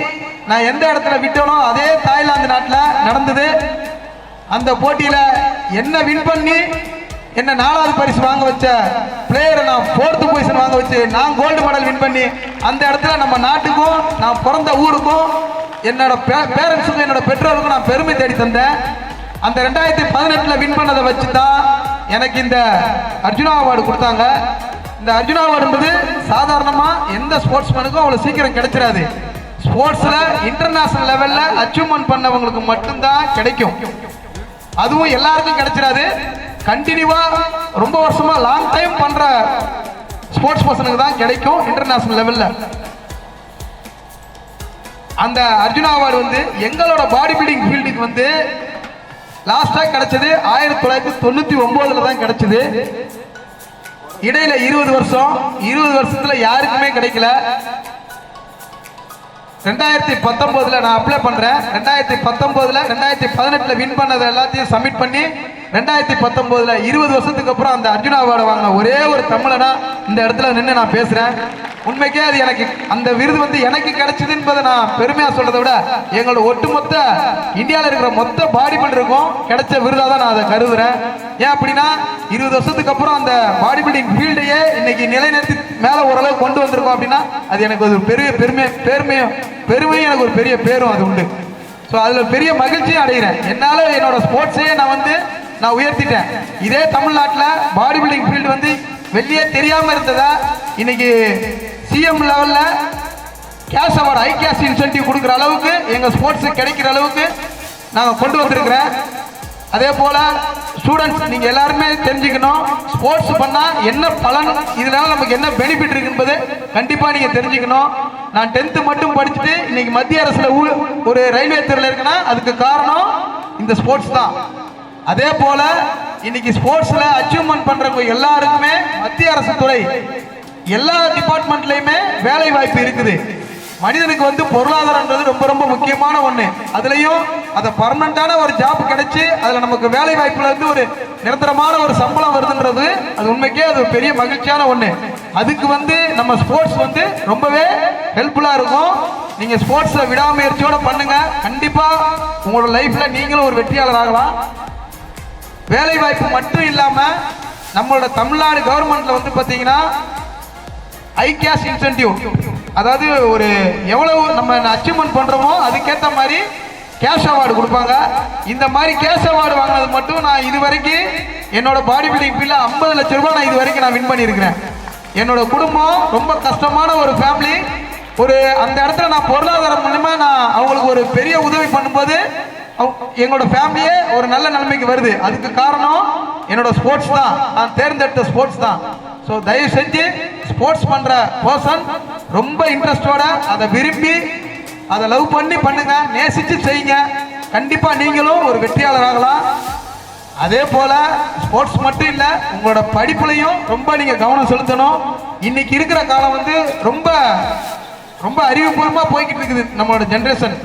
நான் எந்த இடத்துல விட்டனோ அதே தாய்லாந்து நாட்டில் நடந்தது. அந்த போட்டியில் என்ன வின் பண்ணி என்ன 4வது பரிசு வாங்க வச்ச பிளேயரை நான் 4th பொசிஷன் வாங்க வச்சு நான் கோல்டு மெடல் வின் பண்ணி அந்த இடத்துல நம்ம நாட்டுக்கும், நான் பிறந்த ஊருக்கும், என்னோட பேரண்ட்ஸுக்கும், என்னோட பெற்றோருக்கும் நான் பெருமை தேடி தந்தேன். அந்த 2018 வின் பண்ணதை வச்சு தான் எனக்கு இந்த அர்ஜுனா அவார்டு கொடுத்தாங்க. இந்த அர்ஜுனா அவார்டு என்பது சாதாரணமாக எந்த ஸ்போர்ட்ஸ்மேனுக்கும் அவ்வளோ சீக்கிரம் கிடைச்சிடாது. ஸ்போர்ட்ஸில் இன்டர்நேஷனல் லெவலில் அச்சீவ்மெண்ட் பண்ணவங்களுக்கு மட்டும்தான் கிடைக்கும். அதுவும் எல்லாருக்கும் கிடைச்சிடாது. கண்டினியூவாக ரொம்ப வருஷமாக லாங் டைம் பண்ணுற ஸ்போர்ட்ஸ் பர்சனுக்கு தான் கிடைக்கும் இன்டர்நேஷனல் லெவலில். அந்த அர்ஜுனா அவார்டு வந்து எங்களோட பாடி பில்டிங் ஃபீல்டுக்கு வந்து லாஸ்டாக கிடைச்சது 1999 தான் கிடைச்சது. இடையில 20 வருஷத்துல யாருக்குமே கிடைக்கல. 2019 நான் அப்ளை பண்றேன். 2019 2018 வின் பண்ணது எல்லாத்தையும் சப்மிட் பண்ணி 2019 20 வருஷத்துக்கு அப்புறம் அந்த அர்ஜுனா அவார்டு வாங்கின ஒரே ஒரு தமிழனா இந்த இடத்துல நின்று நான் பேசுறேன். உண்மைக்கே அது எனக்கு அந்த விருது வந்து எனக்கு கிடைச்சது என்பதை நான் பெருமையா சொல்றதை விட எங்களோட ஒட்டுமொத்த இந்தியாவில் இருக்கிற மொத்த பாடி பில்டருக்கும் கிடைச்ச விருதாக தான் நான் அதை கருதுறேன். ஏன் அப்படின்னா 20 வருஷத்துக்கு அப்புறம் அந்த பாடி பில்டிங் ஃபீல்டையே இன்னைக்கு நிலைநிறுத்தி மேலே ஓரளவு கொண்டு வந்திருக்கோம் அப்படின்னா அது எனக்கு ஒரு பெரிய பெருமையும் எனக்கு ஒரு பெரிய பேரும் அது உண்டு. ஸோ அதில் பெரிய மகிழ்ச்சியும் அடைகிறேன். என்னால் என்னோட ஸ்போர்ட்ஸையே நான் உயர்த்திட்டேன். இதே தமிழ்நாட்டில் பாடி பில்டிங் ஃபீல்டு வந்து வெளியே தெரியாமல் இருந்ததா இன்னைக்கு சிஎம் லெவலில் cash award, high cash incentive கொடுக்குற அளவுக்கு எங்கள் ஸ்போர்ட்ஸுக்கு கிடைக்கிற அளவுக்கு நாங்கள் கொண்டு வந்திருக்கிறேன். அதே போல் ஸ்டூடெண்ட்ஸ் நீங்கள் எல்லாருமே தெரிஞ்சுக்கணும், ஸ்போர்ட்ஸ் பண்ணால் என்ன பலன், இதனால் நமக்கு என்ன பெனிஃபிட் இருக்குன்பது கண்டிப்பாக நீங்கள் தெரிஞ்சுக்கணும். நான் 10th மட்டும் படிச்சுட்டு இன்னைக்கு மத்திய அரசில் ஒரு ரயில்வே துறையில் இருக்குன்னா அதுக்கு காரணம் இந்த ஸ்போர்ட்ஸ் தான். அதே போல் இன்னைக்கு ஸ்போர்ட்ஸில் அச்சீவ்மெண்ட் பண்ணுறவங்க எல்லாருக்குமே மத்திய அரசு துறை எல்லா டிபார்ட்மெண்ட்லையுமே வேலை வாய்ப்பு இருக்குது. மனிதனுக்கு வந்து பொருளாதாரன்றது ரொம்ப ரொம்ப முக்கியமான ஒன்று. அதுலேயும் அதை பர்மனண்டான ஒரு ஜாப் கிடைச்சி அதில் நமக்கு வேலை வாய்ப்புல இருந்து ஒரு நிரந்தரமான ஒரு சம்பளம் வருதுன்றது அது உண்மைக்கே அது ஒரு பெரிய மகிழ்ச்சியான ஒன்று. அதுக்கு வந்து நம்ம ஸ்போர்ட்ஸ் வந்து ரொம்பவே ஹெல்ப்ஃபுல்லாக இருக்கும். நீங்கள் ஸ்போர்ட்ஸில் விடாமுயற்சியோட பண்ணுங்க, கண்டிப்பாக உங்களோட லைஃப்பில் நீங்களும் ஒரு வெற்றியாளர் ஆகலாம். வேலை வாய்ப்பு மட்டும் இல்லாமல் நம்மளோட தமிழ்நாடு கவர்மெண்ட்ல வந்து பார்த்தீங்கன்னா ஐகேஷ் இன்சென்டிவ், அதாவது ஒரு எவ்வளவு நம்ம அச்சீவ்மெண்ட் பண்றோமோ அதுக்கேற்ற மாதிரி கேஷ் அவார்டு கொடுப்பாங்க. இந்த மாதிரி கேஷ் அவார்டு வாங்கினது மட்டும் நான் இது வரைக்கும் என்னோட பாடி பில்டிங் ஃபீல்ட்ல 50 லட்சம் ரூபாய் நான் இது வரைக்கும் நான் வின் பண்ணியிருக்கிறேன். என்னோட குடும்பம் ரொம்ப கஷ்டமான ஒரு ஃபேமிலி. ஒரு அந்த இடத்துல நான் பொருளாதாரம் மூலமா நான் அவங்களுக்கு ஒரு பெரிய உதவி பண்ணும்போது எங்களோட ஃபேமிலியே ஒரு நல்ல நிலைமைக்கு வருது. அதுக்கு காரணம் என்னோட ஸ்போர்ட்ஸ் தான், நான் தேர்ந்தெடுத்த ஸ்போர்ட்ஸ் தான். ஸோ தயவு செஞ்சு ஸ்போர்ட்ஸ் பண்ணுற பர்சன் ரொம்ப இன்ட்ரெஸ்டோட அதை விரும்பி அதை லவ் பண்ணி பண்ணுங்க, நேசித்து செய்யுங்க. கண்டிப்பாக நீங்களும் ஒரு வெற்றியாளர் ஆகலாம். அதே போல் ஸ்போர்ட்ஸ் மட்டும் இல்லை, உங்களோட படிப்புலையும் ரொம்ப நீங்கள் கவனம் செலுத்தணும். இன்னைக்கு இருக்கிற காலம் வந்து ரொம்ப ரொம்ப அறிவுபூர்வமாக போய்கிட்டு இருக்குது நம்மளோட ஜென்ரேஷன்.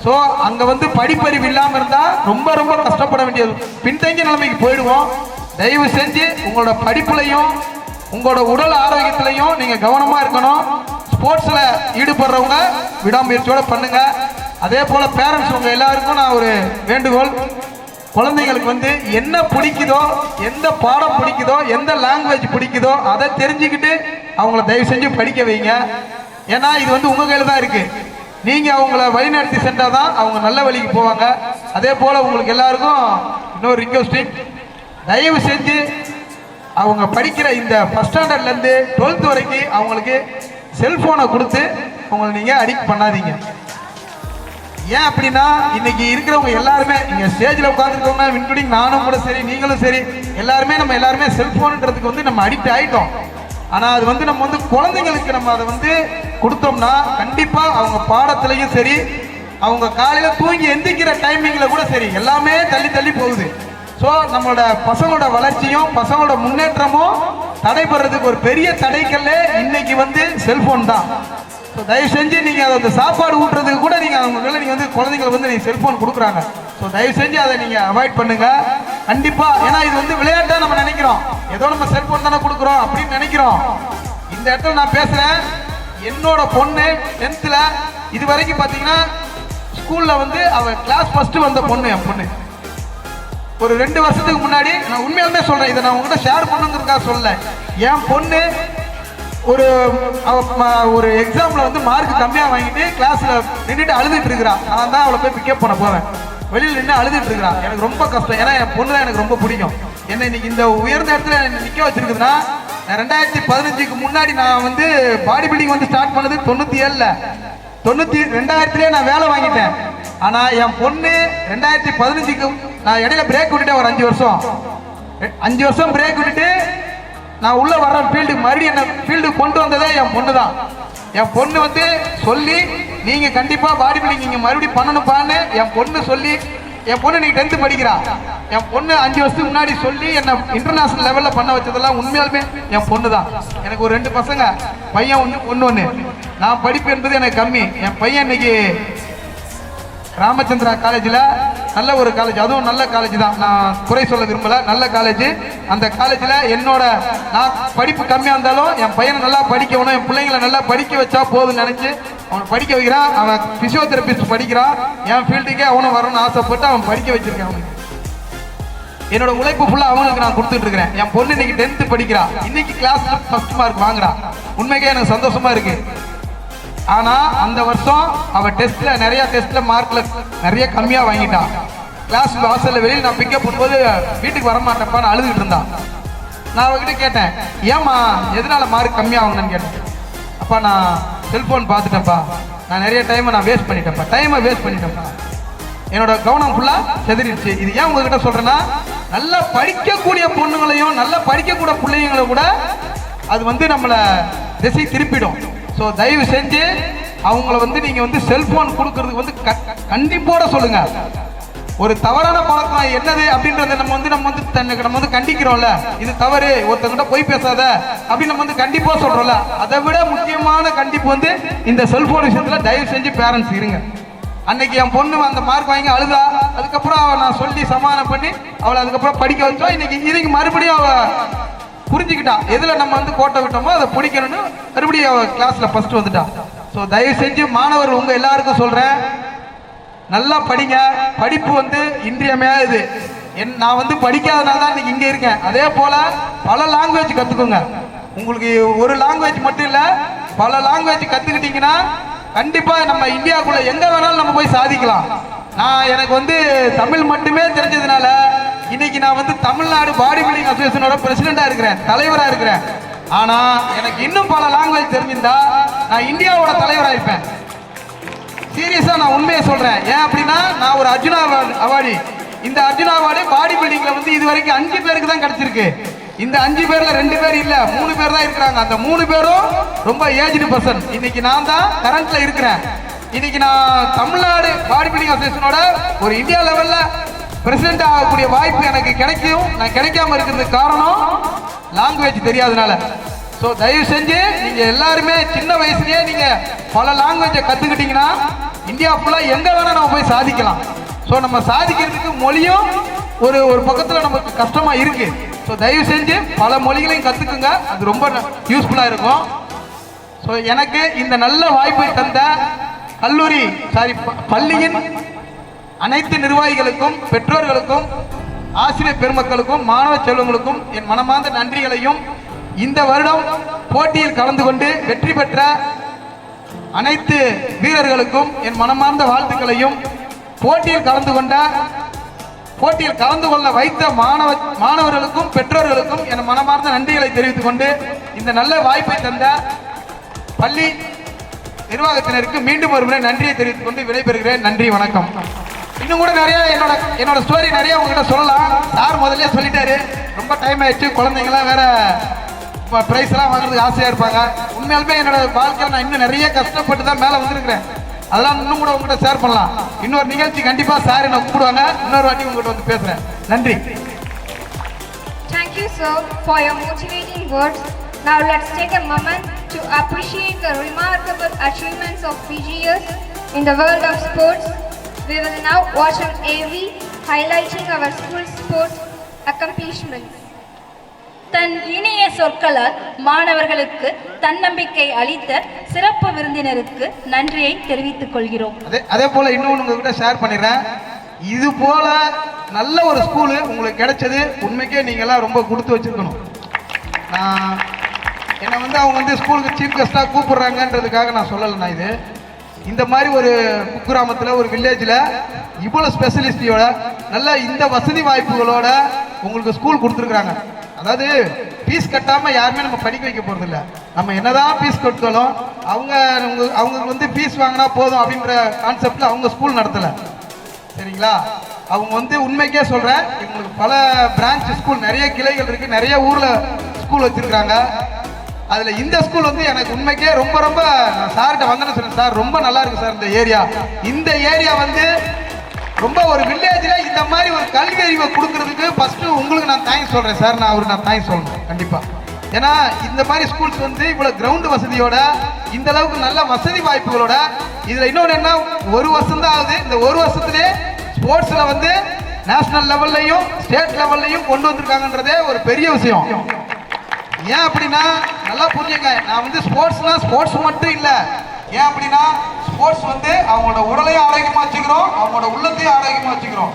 ஸோ அங்கே வந்து படிப்பறிவு இல்லாமல் இருந்தால் ரொம்ப ரொம்ப கஷ்டப்பட வேண்டியது, பின்தங்கிய நிலைமைக்கு போயிடுவோம். தயவு செஞ்சு உங்களோட படிப்புலையும் உங்களோட உடல் ஆரோக்கியத்திலையும் நீங்கள் கவனமாக இருக்கணும். ஸ்போர்ட்ஸில் ஈடுபடுறவங்க விடாமுயற்சியோடு பண்ணுங்க. அதே போல் பேரண்ட்ஸ் உங்கள் எல்லாருக்கும் நான் ஒரு வேண்டுகோள், குழந்தைங்களுக்கு வந்து என்ன பிடிக்குதோ, எந்த பாடம் பிடிக்குதோ, எந்த லாங்குவேஜ் பிடிக்குதோ அதை தெரிஞ்சுக்கிட்டு அவங்கள தயவு செஞ்சு படிக்க வைங்க. ஏன்னா இது வந்து உங்கள் கையில் தான் இருக்குது. நீங்கள் அவங்கள வழிநடத்தி சென்றால் தான் அவங்க நல்ல வழிக்கு போவாங்க. அதே போல் உங்களுக்கு எல்லாருக்கும் இன்னொரு ரிக்வெஸ்டிங், தயவு செஞ்சு அவங்க படிக்கிற இந்த ஃபஸ்ட் ஸ்டாண்டர்ட்லேருந்து 12th வரைக்கும் அவங்களுக்கு செல்ஃபோனை கொடுத்து அவங்களை நீங்கள் அடிக்ட் பண்ணாதீங்க. ஏன் அப்படின்னா இன்னைக்கு இருக்கிறவங்க எல்லாருமே இங்கே ஸ்டேஜில் உட்காந்துருக்கவங்க இன்க்ளூடிங் நானும் கூட சரி, நீங்களும் சரி, எல்லாருமே நம்ம செல்ஃபோனுன்றதுக்கு வந்து நம்ம அடிக்ட் ஆகிட்டோம். ஆனால் அது வந்து நம்ம வந்து குழந்தைங்களுக்கு நம்ம அதை வந்து கொடுத்தோம்னா கண்டிப்பாக அவங்க பாடத்துலையும் சரி, அவங்க காலையில் தூங்கி எந்திரிக்கிற டைமிங்கில் கூட சரி, எல்லாமே தள்ளி தள்ளி போகுது. ஸோ நம்மளோட பசங்களோட வளர்ச்சியும் பசங்களோட முன்னேற்றமும் தடைபடுறதுக்கு ஒரு பெரிய தடைக்கல்லே இன்னைக்கு வந்து செல்ஃபோன் தான். ஸோ தயவு செஞ்சு நீங்கள் அதை சாப்பாடு ஊட்டுறதுக்கு கூட நீங்கள் அவங்க வந்து குழந்தைங்களுக்கு வந்து நீங்கள் செல்ஃபோன் கொடுக்குறாங்க. ஸோ தயவு செஞ்சு அதை நீங்கள் அவாய்ட் பண்ணுங்கள் கண்டிப்பாக. ஏன்னா இது வந்து விளையாட்டாக நம்ம நினைக்கிறோம், ஏதோ நம்ம செல்ஃபோன் தானே கொடுக்குறோம் அப்படின்னு நினைக்கிறோம். இந்த இடத்துல நான் பேசுகிறேன், என்னோட பொண்ணு 10th இது வரைக்கும் பார்த்தீங்கன்னா ஸ்கூலில் வந்து அவள் கிளாஸ் ஃபஸ்ட்டு வந்த பொண்ணு. என் பொண்ணு ஒரு 2 வருஷத்துக்கு முன்னாடி, நான் உண்மையாலுமே சொல்கிறேன், இதை நான் உங்கள்கிட்ட ஷேர் பண்ணுங்கிறதுக்காக சொல்ல, என் பொண்ணு ஒரு எக்ஸாமில் வந்து மார்க் கம்மியாக வாங்கிட்டு கிளாஸில் நின்றுட்டு அழுதுட்டு இருக்கிறான். நான் தான் அவளை போய் பிக்கப் பண்ண போவேன், வெளியில் நின்று அழுதுட்டு இருக்கிறான். எனக்கு ரொம்ப கஷ்டம், ஏன்னா என் பொண்ணு தான் எனக்கு ரொம்ப பிடிக்கும். என்னை இன்னைக்கு இந்த உயர்ந்த இடத்துல நிற்க வச்சிருக்குதுன்னா, நான் 2015க்கு முன்னாடி நான் வந்து பாடி பில்டிங் வந்து ஸ்டார்ட் பண்ணது 97ல், 2000லேயே நான் வேலை வாங்கிட்டேன். ஆனால் என் பொண்ணு 2015க்கு நான் இடையில பிரேக் விட்டுட்டேன், ஒரு 5 வருஷம் பிரேக் விட்டுட்டு நான் உள்ளே வர்ற ஃபீல்டுக்கு மறுபடியும் என்ன ஃபீல்டுக்கு கொண்டு வந்ததே என் பொண்ணு தான். என் பொண்ணு வந்து சொல்லி நீங்கள் கண்டிப்பாக பாடி பில்டிங் நீங்கள் மறுபடியும் பண்ணணுப்பான்னு என் பொண்ணு சொல்லி, என் பொண்ணு நீங்கள் 10th படிக்கிறா, என் பொண்ணு 5 வருஷத்துக்கு முன்னாடி சொல்லி என்னை இன்டர்நேஷனல் லெவலில் பண்ண வச்சதெல்லாம் உண்மையாலுமே என் பொண்ணு தான். எனக்கு ஒரு 2 பசங்க, பையன் ஒன்று. நான் படிப்பு என்பது எனக்கு கம்மி. என் பையன் இன்னைக்கு ராமச்சந்திரா காலேஜில், நல்ல ஒரு காலேஜ், அதுவும் நல்ல காலேஜ் தான், நான் குறை சொல்ல விரும்பலை, நல்ல காலேஜ். அந்த காலேஜில் நான் படிப்பு கம்மியாக இருந்தாலும் என் பையனை நல்லா படிக்கணும், என் பிள்ளைங்களை நல்லா படிக்க வச்சா போதும்னு நினச்சி அவனை படிக்க வைக்கிறான். அவன் ஃபிசியோதெரபிஸ்ட் படிக்கிறான். என் ஃபீல்டுக்கே அவனும் வரணும்னு ஆசைப்பட்டு அவன் படிக்க வச்சிருக்கேன். அவனுக்கு என்னோட உழைப்பு ஃபுல்லாக அவனுக்கு நான் கொடுத்துட்டு இருக்கிறேன். என் பொண்ணு இன்னைக்கு 10th படிக்கிறான், இன்னைக்கு கிளாஸில் ஃபர்ஸ்ட் மார்க் வாங்குறான். உண்மைக்கே எனக்கு சந்தோஷமா இருக்கு. ஆனால் அந்த வருஷம் அவள் டெஸ்ட்டில் நிறையா மார்க்கில் நிறைய கம்மியாக வாங்கிட்டான். கிளாஸ் வாசலில் வெளியில் நான் பிக்கப் பண்ணும்போது வீட்டுக்கு வரமாட்டேன்ப்பான்னு அழுதுகிட்டு இருந்தான். நான் அவகிட்ட கேட்டேன், ஏம்மா எதனால் மார்க் கம்மியாகுங்கன்னு கேட்டேன். அப்பா நான் செல்ஃபோன் பார்த்துட்டேன்ப்பா, நான் நிறைய டைமை வேஸ்ட் பண்ணிட்டேன்ப்பா. என்னோட கவனம் ஃபுல்லாக செதறிடுச்சு. இது ஏன் உங்ககிட்ட சொல்கிறேன்னா, நல்லா படிக்கக்கூடிய பொண்ணுங்களையும் நல்லா படிக்கக்கூடிய பிள்ளைங்களை கூட அது வந்து நம்மளை திசை திருப்பிடும். ஸோ தயவு செஞ்சு அவங்கள நீங்கள் செல்ஃபோன் கொடுக்கறதுக்கு கண்டிப்போட சொல்லுங்கள். ஒரு தவறான பழக்கம் என்னது அப்படின்றத நம்ம கண்டிக்கிறோம்ல, இது தவறு, ஒருத்தங்கிட்ட போய் பேசாத அப்படின்னு நம்ம கண்டிப்பா சொல்றோம்ல. அதை விட முக்கியமான கண்டிப்பு இந்த செல்போன் விஷயத்துல தயவு செஞ்சு பேரண்ட்ஸ் இருங்க. அன்னைக்கு என் பொண்ணு அந்த மார்க் வாங்கி அழுதா, அதுக்கப்புறம் அவள் நான் சொல்லி சமாதானம் பண்ணி அவளை அதுக்கப்புறம் படிக்க வச்சோம். இன்னைக்கு மறுபடியும் அவ புரிஞ்சுக்கிட்டா, எதுல நம்ம கோட்டை விட்டோமோ அதை பிடிக்கணும்னு மறுபடியும் அவ கிளாஸ்ல ஃபர்ஸ்ட் வந்துட்டா. ஸோ தயவு செஞ்சு மாணவர்கள் உங்க எல்லாருக்கும் சொல்றேன், நல்லா படிங்க. படிப்பு இன்றியமையாதது. நான் படிக்காதனால தான் இன்னைக்கு இங்கே இருக்கேன். அதே போல பல லாங்குவேஜ் கற்றுக்கோங்க. உங்களுக்கு ஒரு லாங்குவேஜ் மட்டும் இல்லை, பல லாங்குவேஜ் கற்றுக்கிட்டீங்கன்னா கண்டிப்பாக நம்ம இந்தியாவுக்குள்ள எங்கே வேணாலும் நம்ம போய் சாதிக்கலாம். எனக்கு தமிழ் மட்டுமே தெரிஞ்சதுனால இன்னைக்கு நான் தமிழ்நாடு பாடி பில்டிங் அசோசியேஷனோட பிரசிடெண்டாக இருக்கிறேன், தலைவராக இருக்கிறேன். ஆனால் எனக்கு இன்னும் பல லாங்குவேஜ் தெரிஞ்சிருந்தா நான் இந்தியாவோட தலைவராக இருப்பேன். சீரியஸா நான் உண்மையை சொல்றேன். ஏன் அப்படின்னா, நான் ஒரு அர்ஜுனா அவார்டு. இந்த அர்ஜுனா அவார்டு பாடி பில்டிங்ல இது வரைக்கும் 5 பேருக்கு தான் கிடைச்சிருக்கு. இந்த 5 பேர்ல 2 பேர் இல்ல, 3 பேர் தான் இருக்கிறாங்க. அந்த 3 பேரும் ரொம்ப ஏஜ்டு பர்சன். இன்னைக்கு நான் தான் கரண்ட்ல இருக்கிறேன். இன்னைக்கு நான் தமிழ்நாடு பாடி பில்டிங் அசோசியேஷனோட ஒரு இந்தியா லெவல்ல பிரசிடென்ட் ஆகக்கூடிய வாய்ப்பு எனக்கு கிடைக்கும். நான் கிடைக்காம இருக்கிறதுக்கு காரணம் லாங்குவேஜ் தெரியாதனால. ஸோ தயவு செஞ்சு நீங்க எல்லாருமே சின்ன வயசுலயே நீங்க பல லாங்குவேஜை கத்துக்கிட்டீங்கன்னா இந்தியா ஃபுல்லா எங்க வேணா நம்ம போய் சாதிக்கலாம். ஸோ நம்ம சாதிக்கிறதுக்கு மொழியும் ஒரு பக்கத்துல நமக்கு கஷ்டமா இருக்கு. ஸோ தயவு செஞ்சு பல மொழிகளையும் கத்துக்குங்க, அது ரொம்ப யூஸ்ஃபுல்லா இருக்கும். ஸோ எனக்கு இந்த நல்ல வாய்ப்பை தந்த பள்ளியின் அனைத்து நிர்வாகிகளுக்கும், பெற்றோர்களுக்கும், ஆசிரியர் பெருமக்களுக்கும், மாணவ செல்வங்களுக்கும் என் மனமார்ந்த நன்றிகளையும், இந்த வருடம் போட்டியில் கலந்து கொண்டு வெற்றி பெற்ற அனைத்து வீரர்களுக்கும் என் மனமார்ந்த வாழ்த்துக்களையும், போட்டியில் கலந்து கொள்ள வைத்த மாணவர்களுக்கும் பெற்றோர்களுக்கும் என் மனமார்ந்த நன்றிகளை தெரிவித்துக் கொண்டு இந்த நல்ல வாய்ப்பை தந்த பள்ளி நிர்வாகத்தினருக்கு மீண்டும் ஒரு முறை நன்றியை தெரிவித்துக் கொண்டு விடைபெறுகிறேன். நன்றி, வணக்கம். இன்னும் கூட நிறைய என்னோட ஸ்டோரி நிறைய உங்ககிட்ட சொல்லலாம். சார் முதல்ல சொல்லிட்டாரு, ரொம்ப டைம் ஆயிடுச்சு, குழந்தைங்களாம் வேற பிரைஸ் எல்லாம் வாங்குறதுக்கு ஆசையா இருப்பாங்க. உண்மையாலுமே என்னோட வாழ்க்கையில் நான் இன்னும் நிறைய கஷ்டப்பட்டு தான் மேலே வந்திருக்கிறேன். அதெல்லாம் இன்னும் கூட உங்ககிட்ட ஷேர் பண்ணலாம். இன்னொரு நிகழ்ச்சி கண்டிப்பா சார் என்ன கூப்பிடுவாங்க, இன்னொரு வாட்டி உங்ககிட்ட பேசுறேன். நன்றி. Thank you, sir, for your motivating words. Now let's take a moment to appreciate the remarkable achievements of PGs in the world of sports. We will now watch an AV highlighting our school sports accomplishments. தன் இனிய சொற்களால் மாணவர்களுக்கு தன்னம்பிக்கை அளித்த சிறப்பு விருந்தினருக்கு நன்றியை தெரிவித்துக் கொள்கிறோம். அதே போல இன்னொன்று உங்ககிட்ட ஷேர் பண்ணிடுறேன். இது போல நல்ல ஒரு ஸ்கூலு உங்களுக்கு கிடைச்சது உண்மைக்கே நீங்களாம் ரொம்ப கொடுத்து வச்சிருக்கணும். என்னை அவங்க ஸ்கூலுக்கு சீஃப் கெஸ்டாக கூப்பிடுறாங்கன்றதுக்காக நான் சொல்லலைண்ணா. இது இந்த மாதிரி ஒரு குக்கிராமத்தில் ஒரு வில்லேஜில் இவ்வளோ ஸ்பெஷலிஸ்டியோட நல்ல இந்த வசதி வாய்ப்புகளோட உங்களுக்கு ஸ்கூல் கொடுத்துருக்குறாங்க. அதாவது ஃபீஸ் கட்டாமல் யாருமே நம்ம படிக்க வைக்க போகிறதில்ல. நம்ம என்னதான் ஃபீஸ் கட்டாலும் அவங்க ஃபீஸ் வாங்கினா போதும் அப்படின்ற கான்செப்டில் அவங்க ஸ்கூல் நடத்தலை. சரிங்களா? அவங்க உண்மைக்கே சொல்கிறேன், எங்களுக்கு பல பிரான்ச் ஸ்கூல், நிறைய கிளைகள் இருக்குது, நிறைய ஊரில் ஸ்கூல் வச்சுருக்காங்க. அதில் இந்த ஸ்கூல் எனக்கு உண்மைக்கே ரொம்ப ரொம்ப நான் சார்கிட்ட வந்தேன்னு சொன்னேன். சார் ரொம்ப நல்லா இருக்கு சார் இந்த ஏரியா ரொம்ப ஒரு வில்லேஜில் இந்த மாதிரி ஒரு கல்வி அறிவை கொடுக்கறதுக்கு ஃபஸ்ட்டு உங்களுக்கு நான் தேங்க்ஸ் சொல்கிறேன் சார். நான் தேங்க்ஸ் சொல்லணும் கண்டிப்பாக. ஏன்னா இந்த மாதிரி ஸ்கூல்ஸ் இவ்வளோ கிரவுண்டு வசதியோட, இந்த அளவுக்கு நல்ல வசதி வாய்ப்புகளோட, இதில் இன்னொன்று என்ன, ஒரு வருஷம் தான் ஆகுது. இந்த ஒரு வருஷத்துலேயே ஸ்போர்ட்ஸில் நேஷனல் லெவல்லையும் ஸ்டேட் லெவல்லையும் கொண்டு வந்திருக்காங்கன்றதே ஒரு பெரிய விஷயம். ஏன் அப்படின்னா நல்லா புரிஞ்சுங்க, நான் ஸ்போர்ட்ஸ் மட்டும் இல்லை. ஏன் அப்படின்னா ஸ்போர்ட்ஸ் அவங்களோட உடலையும் ஆரோக்கியமாக வச்சுக்கிறோம், அவங்களோட உள்ளத்தையும் ஆரோக்கியமாக வச்சுக்கிறோம்.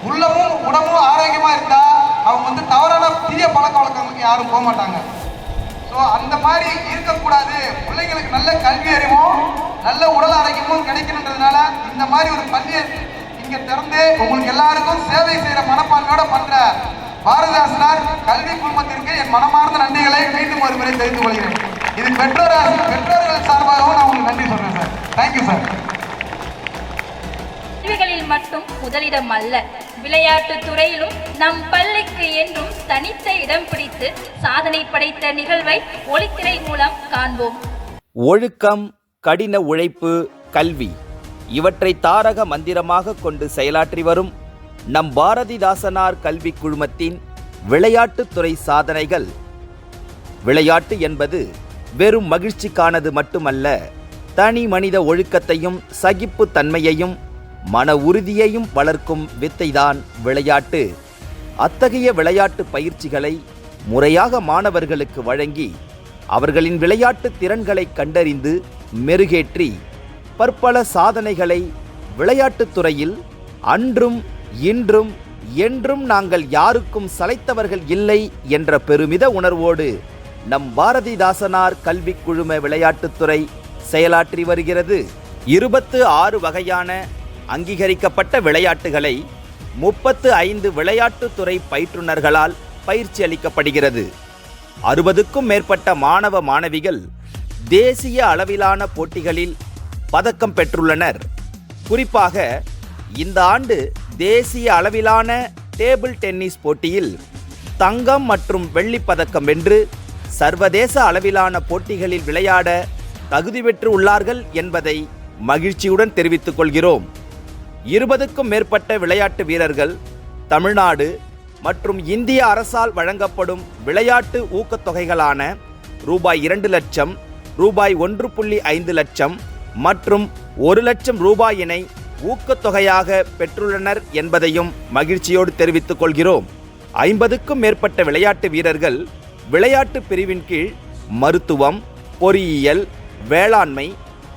உள்ளமும் உடம்பும் ஆரோக்கியமாக இருந்தால் அவங்க தவறான தீய பழக்க வழக்கங்களுக்கு யாரும் போக மாட்டாங்க. ஸோ அந்த மாதிரி இருக்கக்கூடாது. பிள்ளைங்களுக்கு நல்ல கல்வி அறிவும் நல்ல உடல் ஆரோக்கியமும் கிடைக்கணுன்றதுனால இந்த மாதிரி ஒரு பள்ளியை இங்கே திறந்து உங்களுக்கு எல்லாருக்கும் சேவை செய்கிற மனப்பான்மையோட பண்ணுற பாரதிதாசனார் கல்வி குழுமத்திற்கு என் மனமார்ந்த நன்றிகளை மீண்டும் ஒரு முறை தெரிந்து கொள்கிறேன். இது பெற்றோர்கள் சார்பாகவும் நான் உங்களுக்கு நன்றி சொல்றேன் சார். Thank you sir. கல்விகளில் மட்டும் முதலிடம் அல்ல, விளையாட்டுத் துறையிலும் நம் பள்ளிக்கு என்றும் தனித்த இடம் பிடித்து சாதனை படைத்த நிகழ்வை ஒளித்திரை மூலம் காண்போம். ஒழுக்கம், கடின உழைப்பு, கல்வி இவற்றை தாரக மந்திரமாக கொண்டு செயலாற்றி வரும் நம் பாரதிதாசனார் கல்வி குழுமத்தின் விளையாட்டுத்துறை சாதனைகள். விளையாட்டு என்பது வெறும் மகிழ்ச்சிக்கானது மட்டுமல்ல, தனி மனித ஒழுக்கத்தையும் சகிப்பு தன்மையையும் மன உறுதியையும் வளர்க்கும் வித்தைதான் விளையாட்டு. அத்தகைய விளையாட்டு பயிற்சிகளை முறையாக மாணவர்களுக்கு வழங்கி அவர்களின் விளையாட்டு திறன்களை கண்டறிந்து மெருகேற்றி பற்பல சாதனைகளை விளையாட்டுத் துறையில் அன்றும் இன்றும் என்றும் நாங்கள் யாருக்கும் சளைத்தவர்கள் இல்லை என்ற பெருமித உணர்வோடு நம் பாரதிதாசனார் கல்வி குழும விளையாட்டுத்துறை செயலாற்றி வருகிறது. 26 வகையான அங்கீகரிக்கப்பட்ட விளையாட்டுகளை 35 விளையாட்டுத்துறை பயிற்றுனர்களால் பயிற்சி அளிக்கப்படுகிறது. 60க்கும் மேற்பட்ட மாணவ மாணவிகள் தேசிய அளவிலான போட்டிகளில் பதக்கம் பெற்றுள்ளனர். குறிப்பாக இந்த ஆண்டு தேசிய அளவிலான டேபிள் டென்னிஸ் போட்டியில் தங்கம் மற்றும் வெள்ளிப் பதக்கம் வென்று சர்வதேச அளவிலான போட்டிகளில் விளையாட தகுதி பெற்று உள்ளார்கள் என்பதை மகிழ்ச்சியுடன் தெரிவித்துக் கொள்கிறோம். 20க்கும் மேற்பட்ட விளையாட்டு வீரர்கள் தமிழ்நாடு மற்றும் இந்திய அரசால் வழங்கப்படும் விளையாட்டு ஊக்கத்தொகைகளான ரூபாய் 2 லட்சம், ரூபாய் 1.5 லட்சம் மற்றும் 1 லட்சம் ரூபாயினை ஊக்கத்தொகையாக பெற்றுள்ளனர் என்பதையும் மகிழ்ச்சியோடு தெரிவித்துக் கொள்கிறோம். 50க்கும் மேற்பட்ட விளையாட்டு வீரர்கள் விளையாட்டு பிரிவின் கீழ் மருத்துவம், பொறியியல், வேளாண்மை,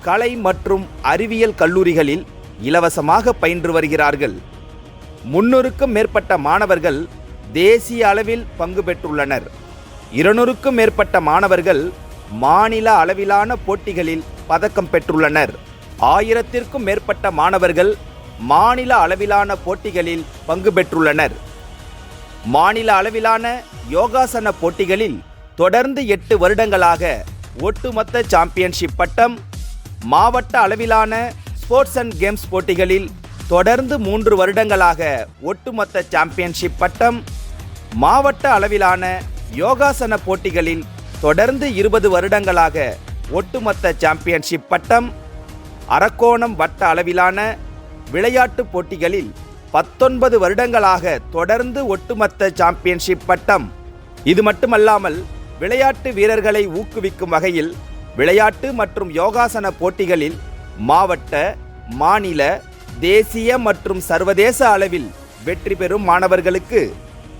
கலை மற்றும் அறிவியல் கல்லூரிகளில் இலவசமாக பயின்று வருகிறார்கள். 300க்கும் மேற்பட்ட மாணவர்கள் தேசிய அளவில் பங்கு பெற்றுள்ளனர். 200க்கும் மேற்பட்ட மாணவர்கள் மாநில அளவிலான போட்டிகளில் பதக்கம் பெற்றுள்ளனர். 1000த்திற்கும் மேற்பட்ட மாணவர்கள் மாநில அளவிலான போட்டிகளில் பங்கு பெற்றுள்ளனர். மாநில அளவிலான யோகாசன போட்டிகளில் தொடர்ந்து 8 வருடங்களாக ஒட்டுமொத்த சாம்பியன்ஷிப் பட்டம், மாவட்ட அளவிலான ஸ்போர்ட்ஸ் அண்ட் கேம்ஸ் போட்டிகளில் தொடர்ந்து 3 வருடங்களாக ஒட்டுமொத்த சாம்பியன்ஷிப் பட்டம், மாவட்ட அளவிலான யோகாசன போட்டிகளில் தொடர்ந்து 20 வருடங்களாக ஒட்டுமொத்த சாம்பியன்ஷிப் பட்டம், அரக்கோணம் வட்ட அளவிலான விளையாட்டு போட்டிகளில் 19 வருடங்களாக தொடர்ந்து ஒட்டுமொத்த சாம்பியன்ஷிப் பட்டம். இது மட்டுமல்லாமல் விளையாட்டு வீரர்களை ஊக்குவிக்கும் வகையில் விளையாட்டு மற்றும் யோகாசன போட்டிகளில் மாவட்ட, மாநில, தேசிய மற்றும் சர்வதேச அளவில் வெற்றி பெறும் மாணவர்களுக்கு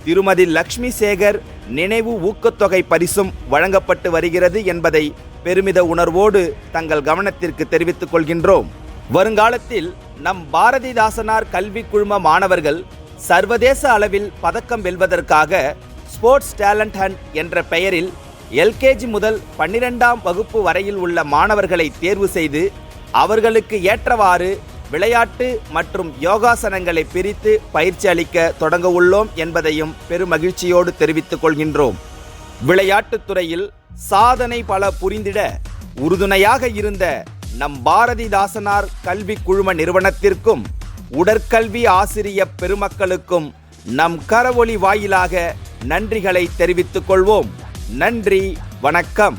திருமதி லக்ஷ்மி சேகர் நினைவு ஊக்கத்தொகை பரிசும் வழங்கப்பட்டு வருகிறது என்பதை பெருமித உணர்வோடு தங்கள் கவனத்திற்கு தெரிவித்துக் கொள்கின்றோம். வருங்காலத்தில் நம் பாரதிதாசனார் கல்வி குழும மாணவர்கள் சர்வதேச அளவில் பதக்கம் வெல்வதற்காக ஸ்போர்ட்ஸ் டேலண்ட் ஹண்ட் என்ற பெயரில் LKG முதல் 12ஆம் வகுப்பு வரையில் உள்ள மாணவர்களை தேர்வு செய்து அவர்களுக்கு ஏற்றவாறு விளையாட்டு மற்றும் யோகாசனங்களை பிரித்து பயிற்சி அளிக்க தொடங்க உள்ளோம் என்பதையும் பெருமகிழ்ச்சியோடு தெரிவித்துக் கொள்கின்றோம். விளையாட்டுத் துறையில் சாதனை பல புரிந்திட உறுதுணையாக இருந்த நம் பாரதிதாசனார் கல்வி குழும நிறுவனத்திற்கும் உடற்கல்வி ஆசிரிய பெருமக்களுக்கும் நம் கரவொலி வாயிலாக நன்றிகளை தெரிவித்துக் கொள்வோம். நன்றி, வணக்கம்.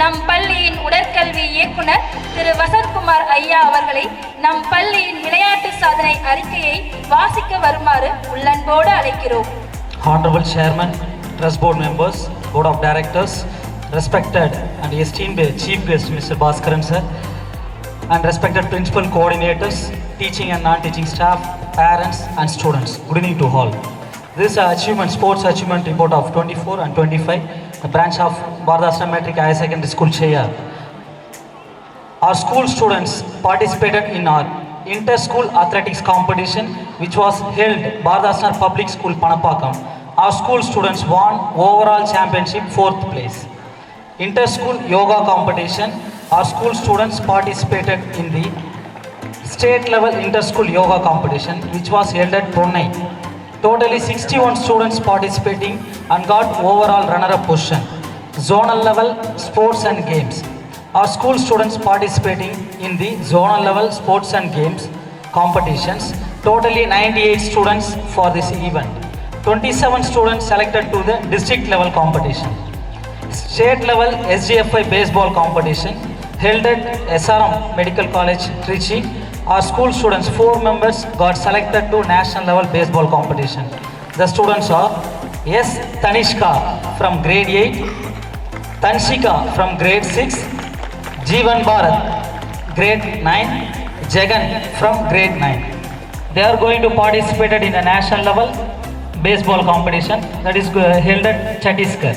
நம் பள்ளியின் உடற்கல்வி இயக்குனர் திரு வசந்த்குமார் ஐயா அவர்களை நம் பள்ளியின் விளையாட்டு சாதனை அறிக்கையை வாசிக்க வருமாறு உள்ளன்போடு அழைக்கிறோம். Honorable Chairman, Trust Board members, Board of Directors, respected and esteemed Chief Guest Mr. Bhaskaran sir, and respected principal coordinators, teaching and non-teaching staff, parents and students. Good evening to all. This achievement, sports achievement report of 24 and 25, the branch of Bharadasana Metric Higher Secondary School, Cheyyar. Our school students participated in our inter-school athletics competition which was held Bharadasana Public School, Panapakam. Our school students won overall championship 4th place. Inter-school yoga competition, our school students participated in the state level inter-school yoga competition which was held at Pune. Totally 61 students participating and got overall runner-up position. Zonal level sports and games. our school students participating in the zonal level sports and games competitions. Totally 98 students for this event. 27 students selected to the district level competition. State level SGFI baseball competition held at SRM Medical College, Trichy. Our school students, 4 members, got selected to national level baseball competition. The students are S. Tanishka from grade 8, Tanshika from grade 6, Jeevan Bharat grade 9, Jagan from grade 9. They are going to participate in a national level baseball competition that is held at Chhattisgarh.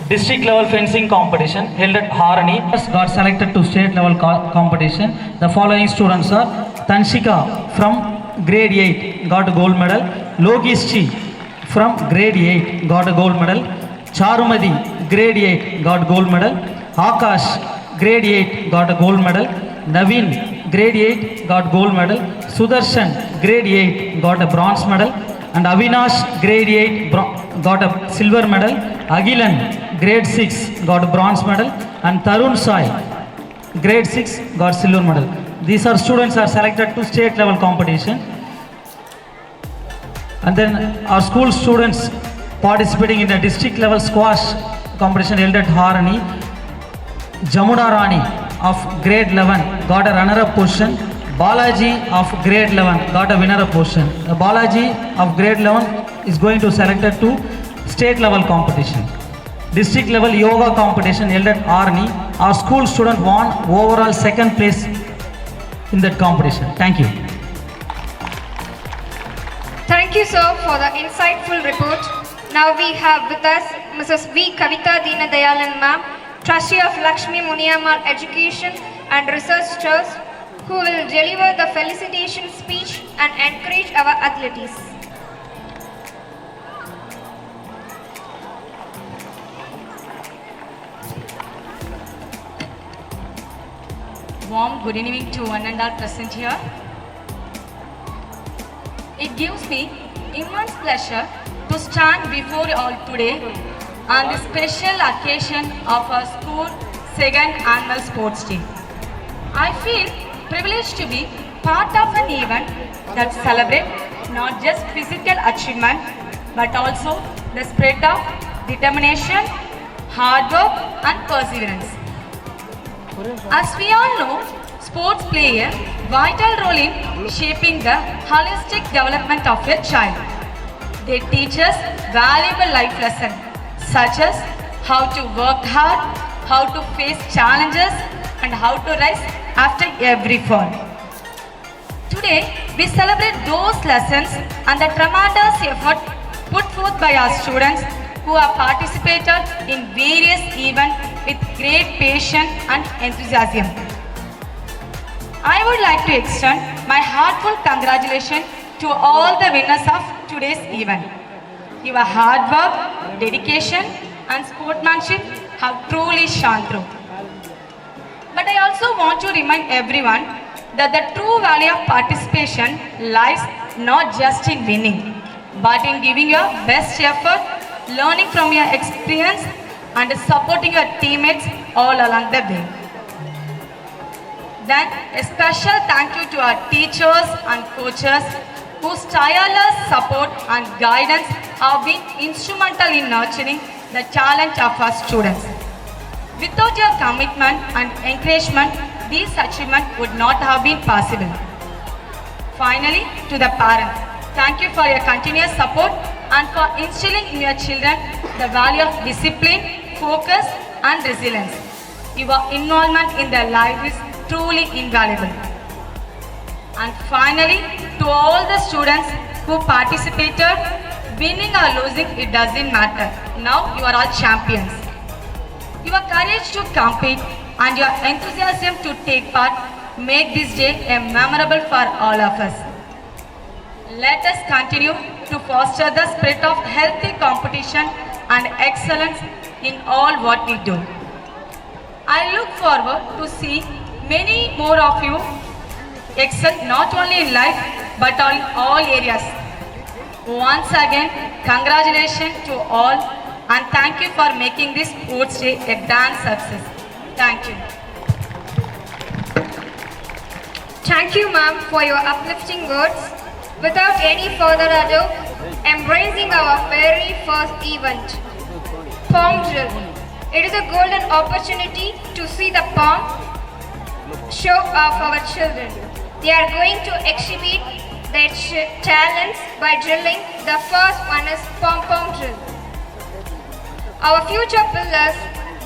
District level fencing competition held at Harani got selected to state level competition. The following students are Tanshika from grade 8 got a gold medal, Logischi from grade 8 got a gold medal, Charumadi grade 8 got gold medal, Akash grade 8 got a gold medal, Naveen grade 8 got gold medal, Sudarshan grade 8 got a bronze medal, and Avinash grade 8 got a silver medal, Agilan grade 6 got a bronze medal, and Tarun Sai grade 6 got silver medal. These are students are selected to state level competition. And then our school students participating in the district level squash competition held at Harani. Jamuna Rani of grade 11 got a runner-up position. Balaji of grade 11 got a winner-up position. Balaji of grade 11 is going to selected to state level competition. District level yoga competition held at Arni. Our school student won overall second place in that competition. Thank you. Thank you, sir, for the insightful report. Now we have with us Mrs. V. Kavita Deenadayalan ma'am, Trustee of Lakshmi Muniammal Education and Research Trust, who will deliver the felicitation speech and encourage our athletes. Warm good evening to one and all present here. It gives me immense pleasure to stand before you all today on the special occasion of our school second annual sports day. I feel privileged to be part of an event that celebrates not just physical achievement but also the spirit of determination, hard work and perseverance. As we all know, sports play a vital role in shaping the holistic development of a child. They teach us valuable life lessons such as how to work hard, how to face challenges, and how to rise after every fall. Today, we celebrate those lessons and the tremendous effort put forth by our students who have participated in various events with great passion and enthusiasm. I would like to extend my heartfelt congratulations to all the winners of today's event. Your hard work, dedication and sportsmanship have truly shone through. But I also want to remind everyone that the true value of participation lies not just in winning, but in giving your best effort, learning from your experience and supporting your teammates all along the way. Then a special thank you to our teachers and coaches whose tireless support and guidance have been instrumental in nurturing the talent of our students. Without your commitment and encouragement, these achievements would not have been possible. Finally, to the parents, thank you for your continuous support and for instilling in your children the value of discipline, focus and resilience. Your involvement in their life is truly invaluable. And finally, to all the students who participated, winning or losing, it doesn't matter. Now you are all champions. Your courage to compete and your enthusiasm to take part make this day a memorable for all of us. Let us continue to foster the spirit of healthy competition and excellence in all what we do. I look forward to see many more of you excel not only in life but in all areas. Once again, congratulations to all and thank you for making this sports day a grand success. Thank you. Thank you, ma'am, for your uplifting words. Without any further ado, embracing our very first event, Palm Drill. It is a golden opportunity to see the palm show of our children. They are going to exhibit their talents by drilling. The first one is pom-pom drill. Our future pillars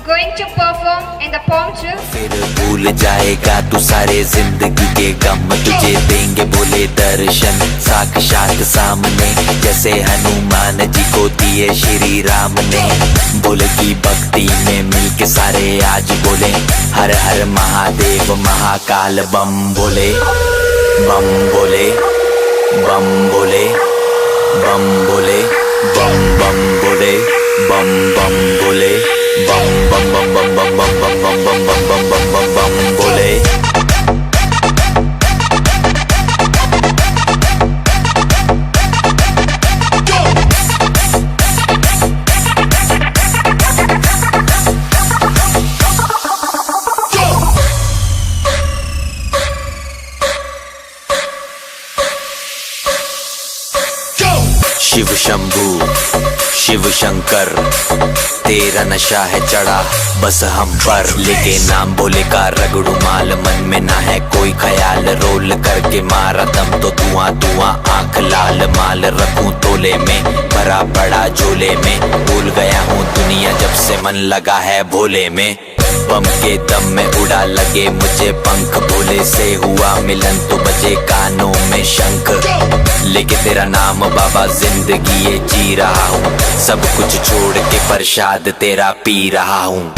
going to perform in the pom drill. फिर भूल जाएगा तू सारे जिंदगी के गम, तुझे देंगे बोले दर्शन साक्षात सामने, जैसे हनुमान जी को दिए श्री राम ने। बोले की भक्ति में मिलके सारे आज बोले हर हर महादेव महाकाल बम बोले, बम बोले, बम बोले, बम बोले, बम बम बोले, बम बम बोले, बम बम बम बम बम बम बम बम बम बम बम बम बम बोले। शिव शंभू शिव शंकर तेरा नशा है चढ़ा बस हम पर, लेके नाम बोले का रगड़ू माल, मन में ना है कोई ख्याल, रोल करके मारा दम तो धुआं धुआं आंख लाल, माल रखूं तोले में भरा पड़ा झोले में, भूल गया हूँ दुनिया जब से मन लगा है भोले में। बम के दम में उड़ा लगे मुझे पंख, भोले से हुआ मिलन तो बजे कानों में शंख, लेके तेरा नाम बाबा जिंदगी ये जी रहा हूँ, सब कुछ छोड़ के प्रसाद तेरा पी रहा हूँ।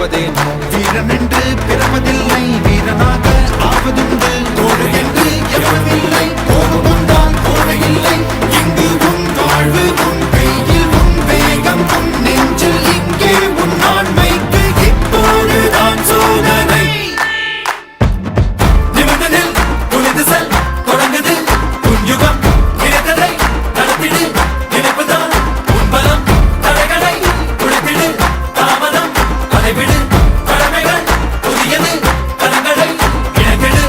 வாழ்வதேன் வீரன் என்று பிறப்பதில்லை வீரனாக ஆவதுண்டு கோடு என்று எவனுமில்லை கோபம் கோடை இல்லை இங்கு உன் வாழ்வு உன் கையில் உன் வேகம் உன் நெஞ்சில் இங்கே உன் ஆண்மைக்கு இப்போதுதான் சோதனை நிமிடனில் துணிந்து செல் தொடங்குது உன் யுகம் நினைத்ததை நடத்திடு நினைப்புதான் உன் பலம் தடைகளை உழைத்திடு தாமதம் அதை விடு கடமைகள் புதியது கரங்களை இணைத்திடு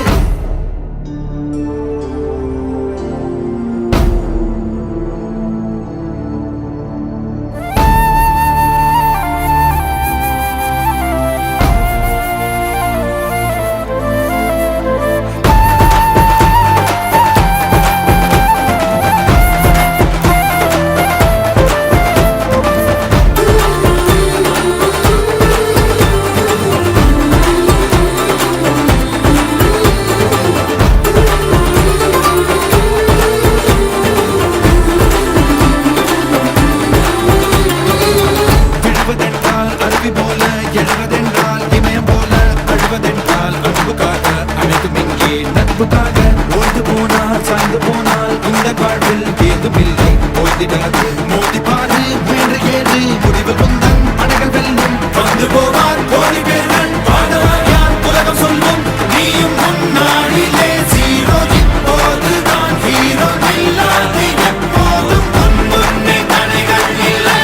விழுவதென்றால் அருவி போல எழுவதென்றால் இமயம் போல அழுவதென்றால் அன்புக்காக அனைத்தும் இங்கே நட்புக்காக ஓய்ந்து போனால் சாய்ந்து போனால் இந்த வாழ்வில் ஏதுமில்லை ஓய்ந்திடாது மோதி பாரு முயன்று ஏறு முடிவில் முந்தன் அணைகள் வெல்லும் வந்து போவார் கோடி பேர்கள் வாழ்ந்தவர் யார் உலகம் சொல்லும் நீயும் முன்னாடிலே ஜீரோ இப்போதுதான் ஹீரோ இல்லாது எப்போதும் உன் முன்னே தடைகள் இல்லை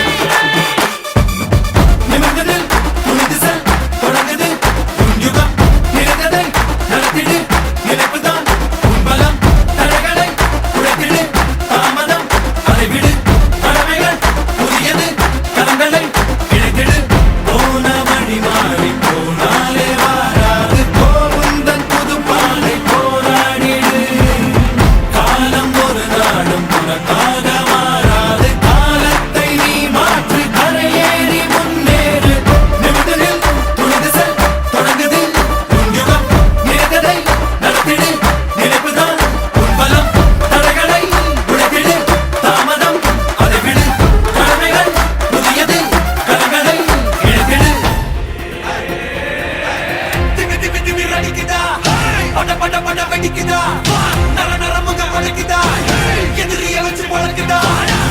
நிமிடனில் துணிந்து செல் தொடங்குது உன் யுகம் நினைத்ததை நடத்திடு நினைப்புதான் உன் பலம் தடைகளை உழைத்திடு தாமதம் அதை விடு கடமைகள் புதியது கரங்களை இணைத்திடு போன வழி மாறி போனாலே வாராது கோவுந்தன் புது பாலை போராடிடு காலம் ஒரு நாடும் உனக்காக மாறாது காலத்தை நீ மாற்று கரையேறி முன்னேறு நிமிடனில் துணிந்து செல் தொடங்குது உன் யுகம் நினைத்ததை நடத்திடு நினைப்புதான் உன் பலம் தடைகளை உழைத்திடு தாமதம் அதை விடு கடமைகள் புதியது கரங்களை இணைத்திடு திமி திமி திமி அடிக்குதா பட பட பட வெடிக்குதா நர நரமுக உடைக்குதா எதிரிய வச்சு பழக்குதா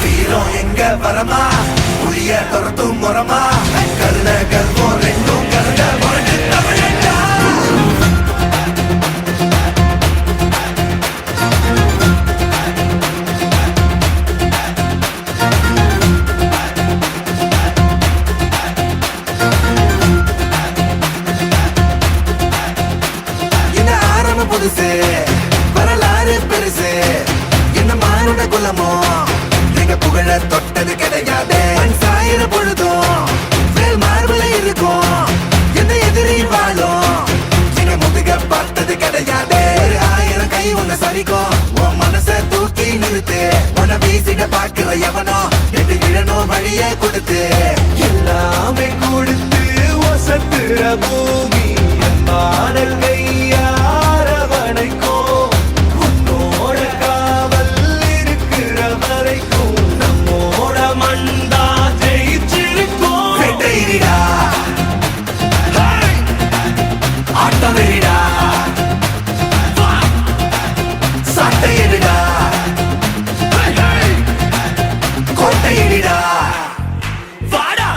வீரம் எங்க வரமா புளிய துரத்தும் முறமா கருண கர்வம் ரெண்டும் கருண முரண்டு தமிழண்டா என்ன ஆரம்பம் புதுசு வரலாறு பெருசு என்ன மானுட குலமோ எங்க புகழ தொட்டது கிடையாது மண் சாயிர பொழுதும் வேல் மார்புல இருக்கும் எந்த எதிரி வாழும் எங்க முதுக பார்த்தது கிடையாது ஒரு 1000 கை உன்னை சரிக்கும் உன் மனச தூக்கி நிறுத்து உன்னை வீசிட பாக்குற எவனோ எட்டு விழணும் வழிய கொடுத்து எல்லாமே கொடுத்து வசத்துற பூமி பாடல் கையாரவணைக்கும் உன்னோட காவல் இருக்கிற வரைக்கும் நம்மோட மண்டா ஜெயிச்சிருக்கும் வெற்றிடா ஆட்டம் வெறிடா சாட்டையிடா கோட்டையிடா வாடா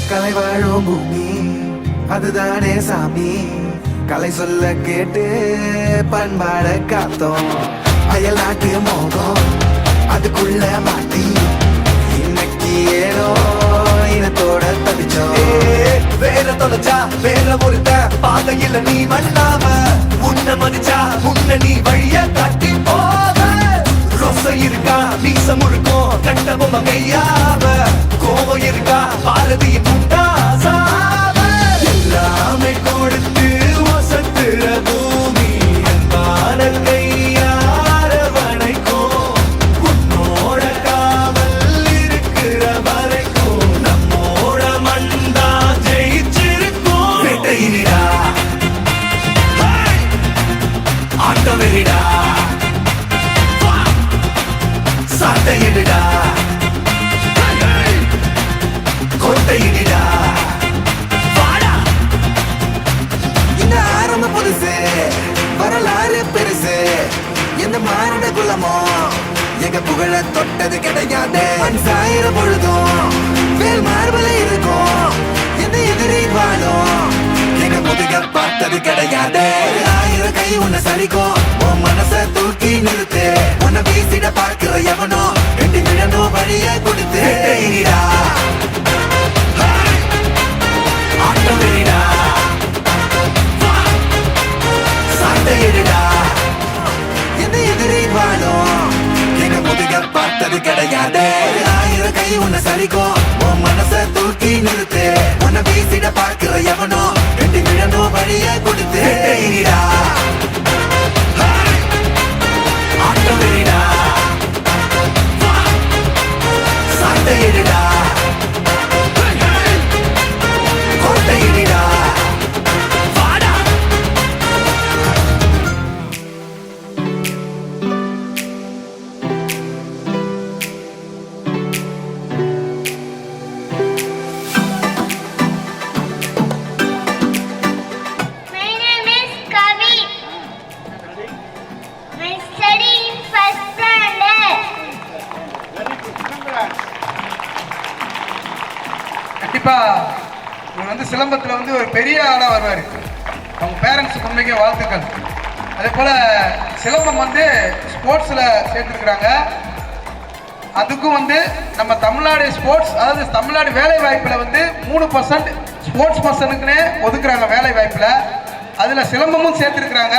கலை வாழும் பூமி அதுதானே சாமி கலை சொல்ல கேட்டு பண்பாட காத்தோம் அயல் நாட்டு மோகம் அதுக்குள்ள மாட்டி இன்னைக்கு ஏனோ இனத்தோட தவிச்சோம் வேற தொலைச்சா வேற ஒருத்த பாதையில நீ மண்ணாம உன்ன மதிச்சா உன்ன நீ வழிய காட்டி போக ரோசை இருக்கா மீச முழுக்கும் கண்ட பொம்மை கையாவ பாரதியின் முண்டாசாவ எல்லாமே கொடுத்து வசத்துற பூமி அன்பான கையார வணைக்கும் உன்னோட காவல் இருக்கிற வரைக்கும் நம்மோட மண்டா ஜெயிச்சிருக்கும் வேட்டையிடா ஆட்டவெறிடா சாட்டையிடா கோட்டையிடா வாடா இந்த ஆரம்ப புதுசு வரலாறு பெருசு எந்த மானிட குலமோ எங்க புகழ தொட்டது கிடையாது மண் சாயிர பொழுதும் வேல் மார்பல இருக்கும் எந்த எதிரி வாழும் எங்க முதுக பார்த்தது கிடையாது 1000 கை உன்னை சரிக்கும் உன் மனச தூக்கி நிறுத்து உன்னை வீசிட பார்க்கிற எவனோ வெட்டி விடணும் வழிய கொடுத்து வேட்டையிடா ஆட்டவெறிடா சாட்டையிடா எந்த எதிரி வாழும் எங்க முதுக பார்த்தது கிடையாது 1000 கை உன்னை சரிக்கும் உன் மனச தூக்கி நிறுத்து உன்னை வீசிட பார்க்கிற எவனோ வெட்டி விடணும் வழிய கொடுத்து வேட்டையிடா ஆட்டவெறிடா சாட்டையிடா கோட்டையிடா வாடா My name is Kavi. I study in first standard. கண்டிப்பா இவர் வந்து சிலம்பத்துல வந்து ஒரு பெரிய ஆளா வருவார். அவங்க பேரண்ட்ஸுக்கு உண்மைக்கே வாழ்த்துக்கள். அதே போல சிலம்பம் வந்து ஸ்போர்ட்ஸ்ல சேர்த்துருக்குறாங்க. அதுக்கும் வந்து நம்ம தமிழ்நாடு ஸ்போர்ட்ஸ், அதாவது தமிழ்நாடு வேலை வாய்ப்புல வந்து 3% ஸ்போர்ட்ஸ் பர்சனுக்குன்னே ஒதுக்குறாங்க வேலை வாய்ப்புல. அதுல சிலம்பமும் சேர்த்துருக்குறாங்க.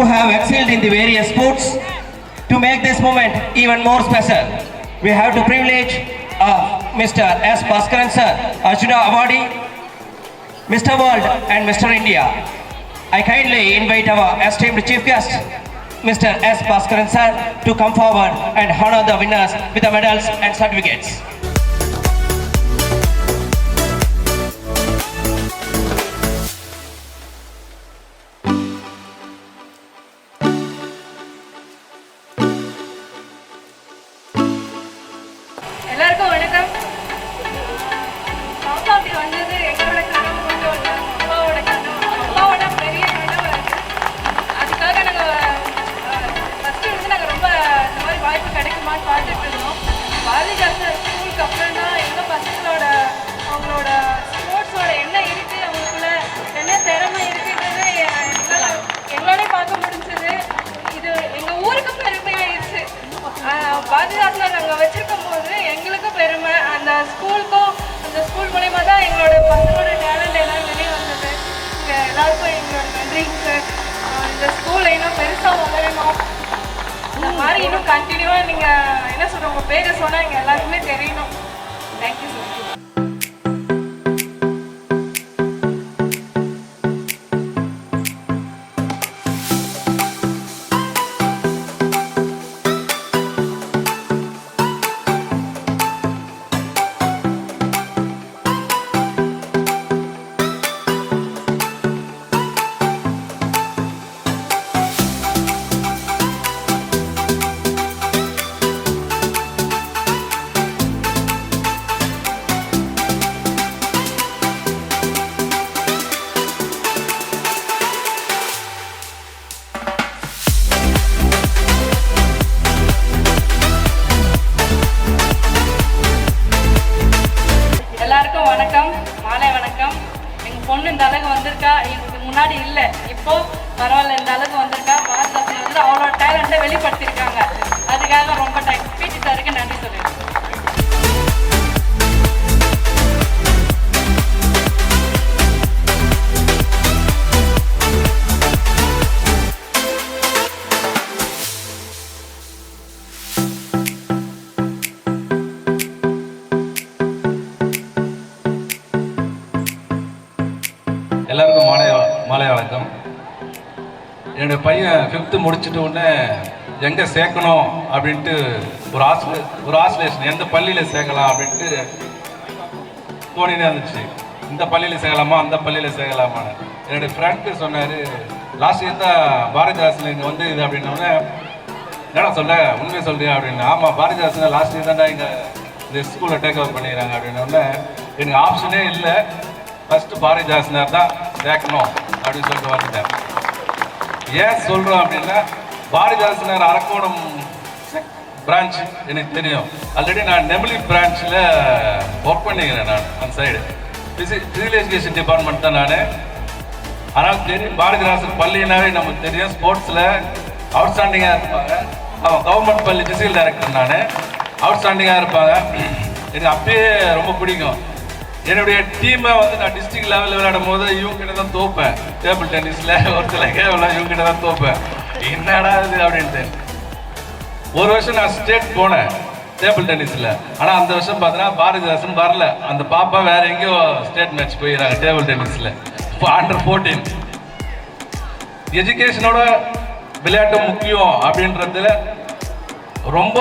have excelled in the various sports. To make this moment even more special, we have the privilege of Mr. S. Bhaskaran sir, Arjuna Awardee, Mr. World and Mr. India. I kindly invite our esteemed chief guest, Mr. S. Bhaskaran sir, to come forward and honor the winners with the medals and certificates. எல்லாருக்கும் வணக்கம். பாப்பாட்டி வந்தது எங்களோட கனவு மட்டும் இல்லை, அப்பாவோட கனவு, அப்பாவோட பெரிய கனவு அது. அதுக்காக நாங்கள் ஃபஸ்ட்டு வந்து நாங்கள் ரொம்ப இந்த மாதிரி வாய்ப்பு கிடைக்குமான்னு பார்த்துட்டு இருந்தோம். பாரதிதாசன் ஸ்கூலுக்கு அப்புறம் தான் எங்கள் பசங்களோட அவங்களோட ஸ்போர்ட்ஸோட என்ன இருக்குது, அவங்களுக்குள்ள என்ன திறமை இருக்குன்றது எங்களாலே பார்க்க முடிஞ்சது. இது எங்கள் ஊருக்கு பெருமையாயிடுச்சு. பாரதிதாசன் நாங்கள் வச்சிருக்கும் போது எங்களுக்கும் பெருமை, அந்த ஸ்கூலுக்கும் அந்த ஸ்கூல் மூலயமா தான் எங்களோட பசங்களோட டேலண்ட் எல்லாம் வெளியே வந்தது. இங்கே எல்லாருக்கும் எங்களோட நன்றிங்க. இந்த ஸ்கூலை இன்னும் பெருசாக வளரணும், இந்த மாதிரி இன்னும் கண்டினியூவாக நீங்கள் என்ன சொல்கிற உங்கள் பேரை சொன்னால் எங்கள் எல்லாருக்குமே தெரியணும். Thank you so much. எல்லாருக்கும் வணக்கம், மாலை வணக்கம். எங்கள் பொண்ணு இந்த அளவுக்கு வந்திருக்கா, இதுக்கு முன்னாடி இல்லை, இப்போ பரவாயில்ல இந்த அளவுக்கு வந்திருக்கா. பாரதிதாசன் வந்து அவளோட டேலண்ட்டை வெளிப்படுத்தியிருக்காங்க. அதுக்காக ரொம்ப தேங்க்ஸ். பிடி சாருக்கு நன்றி சொல்லிடுறேன். எல்லாருக்கும் மாலை வணக்கம். என்னுடைய பையன் 5th முடிச்சுட்டு உடனே எங்கே சேர்க்கணும் அப்படின்ட்டு ஒரு ஆசிலேஷன், எந்த பள்ளியில் சேர்க்கலாம் அப்படின்ட்டு தோணினே இருந்துச்சு. இந்த பள்ளியில் சேர்க்கலாமா அந்த பள்ளியில் சேர்க்கலாமான்னு. என்னுடைய ஃப்ரெண்டு சொன்னார், லாஸ்ட் இயர் தான் பாரதிதாசன் இங்கே வந்து இது அப்படின்னோடனே, என்னடா சொல்ல உண்மையை சொல்றியா அப்படின்னு. ஆமாம், பாரதிதாசன் லாஸ்ட் இயர் தான்டா இங்கே இந்த ஸ்கூலில் டேக் ஓவர் பண்ணிடுறாங்க அப்படின்னோடனே எனக்கு ஆப்ஷனே இல்லை, ஃபஸ்ட்டு பாரதிதாசனார் தான் சேர்க்கணும் அப்படின்னு சொல்லிட்டு வந்துட்டேன். ஏன் சொல்கிறோம் அப்படின்னா, பாரதிதாசனார் அரக்கோணம் பிரான்ச் எனக்கு தெரியும். ஆல்ரெடி நான் நெமிலி பிரான்ச்சில் ஒர்க் பண்ணிக்கிறேன். நான் அந்த சைடு ஃபிசிக்கல் எஜுகேஷன் டிபார்ட்மெண்ட் தான் நான். ஆனால் தெரியும், பாரதிதாசன் பள்ளினாவே நமக்கு தெரியும், ஸ்போர்ட்ஸில் அவுட்ஸ்டாண்டிங்காக இருப்பாங்க. அவன் கவர்மெண்ட் பள்ளி ஃபிசிக்கல் டைரக்டர், நான் அவுட்ஸ்டாண்டிங்காக இருப்பாங்க. எனக்கு அப்பயே ரொம்ப பிடிக்கும். என்னுடைய டீமை வந்து நான் டிஸ்ட்ரிக்ட் லெவலில் விளையாடும் போது இவங்க கிட்ட தான் தோப்பேன். டேபிள் டென்னிஸில் ஒரு சில கேவெல்லாம் இவங்க கிட்ட தான் தோப்பேன். என்னடா இது அப்படின்ட்டு. ஒரு வருஷம் நான் ஸ்டேட் போனேன் டேபிள் டென்னிஸில். ஆனால் அந்த வருஷம் பார்த்தீங்கன்னா பாரதிதாசன் வரல. அந்த பாப்பா வேற எங்கேயோ ஸ்டேட் மேட்ச் போயிடறாங்க டேபிள் டென்னிஸில். இப்போ அண்டர் 14. எஜுகேஷனோட விளையாட்டு முக்கியம் அப்படின்றதுல ரொம்ப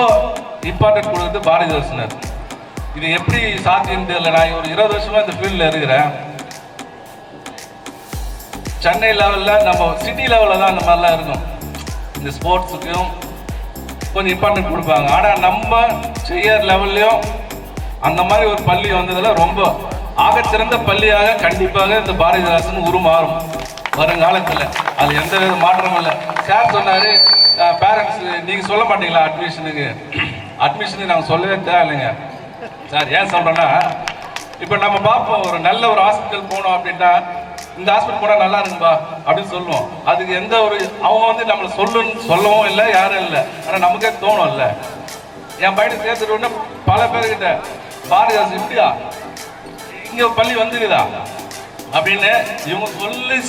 இம்பார்ட்டன்ட் கொடுக்குறது பாரதிதாசனர். இது எப்படி சாத்தியம் தெரியல. நான் ஒரு 20 வருஷமா இந்த ஃபீல்டில் இருக்கிறேன். சென்னை லெவலில் நம்ம சிட்டி லெவலில் தான் அந்த மாதிரிலாம் இருக்கும். இந்த ஸ்போர்ட்ஸுக்கும் கொஞ்சம் இம்பார்ட்டன்ட் கொடுப்பாங்க. ஆனால் நம்ம செய்யற லெவல்லையும் அந்த மாதிரி ஒரு பள்ளி வந்ததில் ரொம்ப ஆகச்சிறந்த பள்ளியாக கண்டிப்பாக இந்த பாரதிதாசன் உருமாறும் வருங்காலத்தில். அது எந்த வித மாற்றமும் இல்லை. சார் சொன்னார், பேரண்ட்ஸ் நீங்கள் சொல்ல மாட்டீங்களா அட்மிஷனுக்கு நாங்கள் சொல்லவே தேவையில்லைங்க சார். ஏன் சொல்கிறேன்னா, இப்போ நம்ம பார்ப்போம், ஒரு நல்ல ஒரு ஹாஸ்பிட்டல் போனோம் அப்படின்னா, இந்த ஹாஸ்பிட்டல் போனால் நல்லா இருக்கும்பா அப்படின்னு சொல்லுவோம். அதுக்கு எந்த ஒரு அவங்க வந்து நம்மளை சொல்லவும் இல்லை, யாரும் இல்லை. ஆனால் நமக்கே தோணும் இல்லை. என் பையனை சேர்த்துட்டோன்னா பல பேர்கிட்ட பாரதிதாசன் இப்படியா இங்கே பள்ளி வந்துருதா அப்படின்னு இவங்க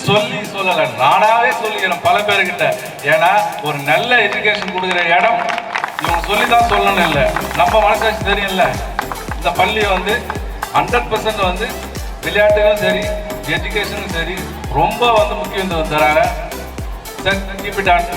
சொல்லலை, நானாவே சொல்லிக்கிறேன் பல பேர்கிட்ட. ஏன்னா ஒரு நல்ல எஜுகேஷன் கொடுக்குற இடம் இவங்க சொல்லி தான் சொல்லணும். இல்லை நம்ம மனசாட்சி தெரியல. இந்த பள்ளி வந்து 100% வந்து விளையாட்டுகளும் சரி எஜுகேஷனும் சரி ரொம்ப வந்து முக்கியத்துவம் தராங்க. Sir keep it on.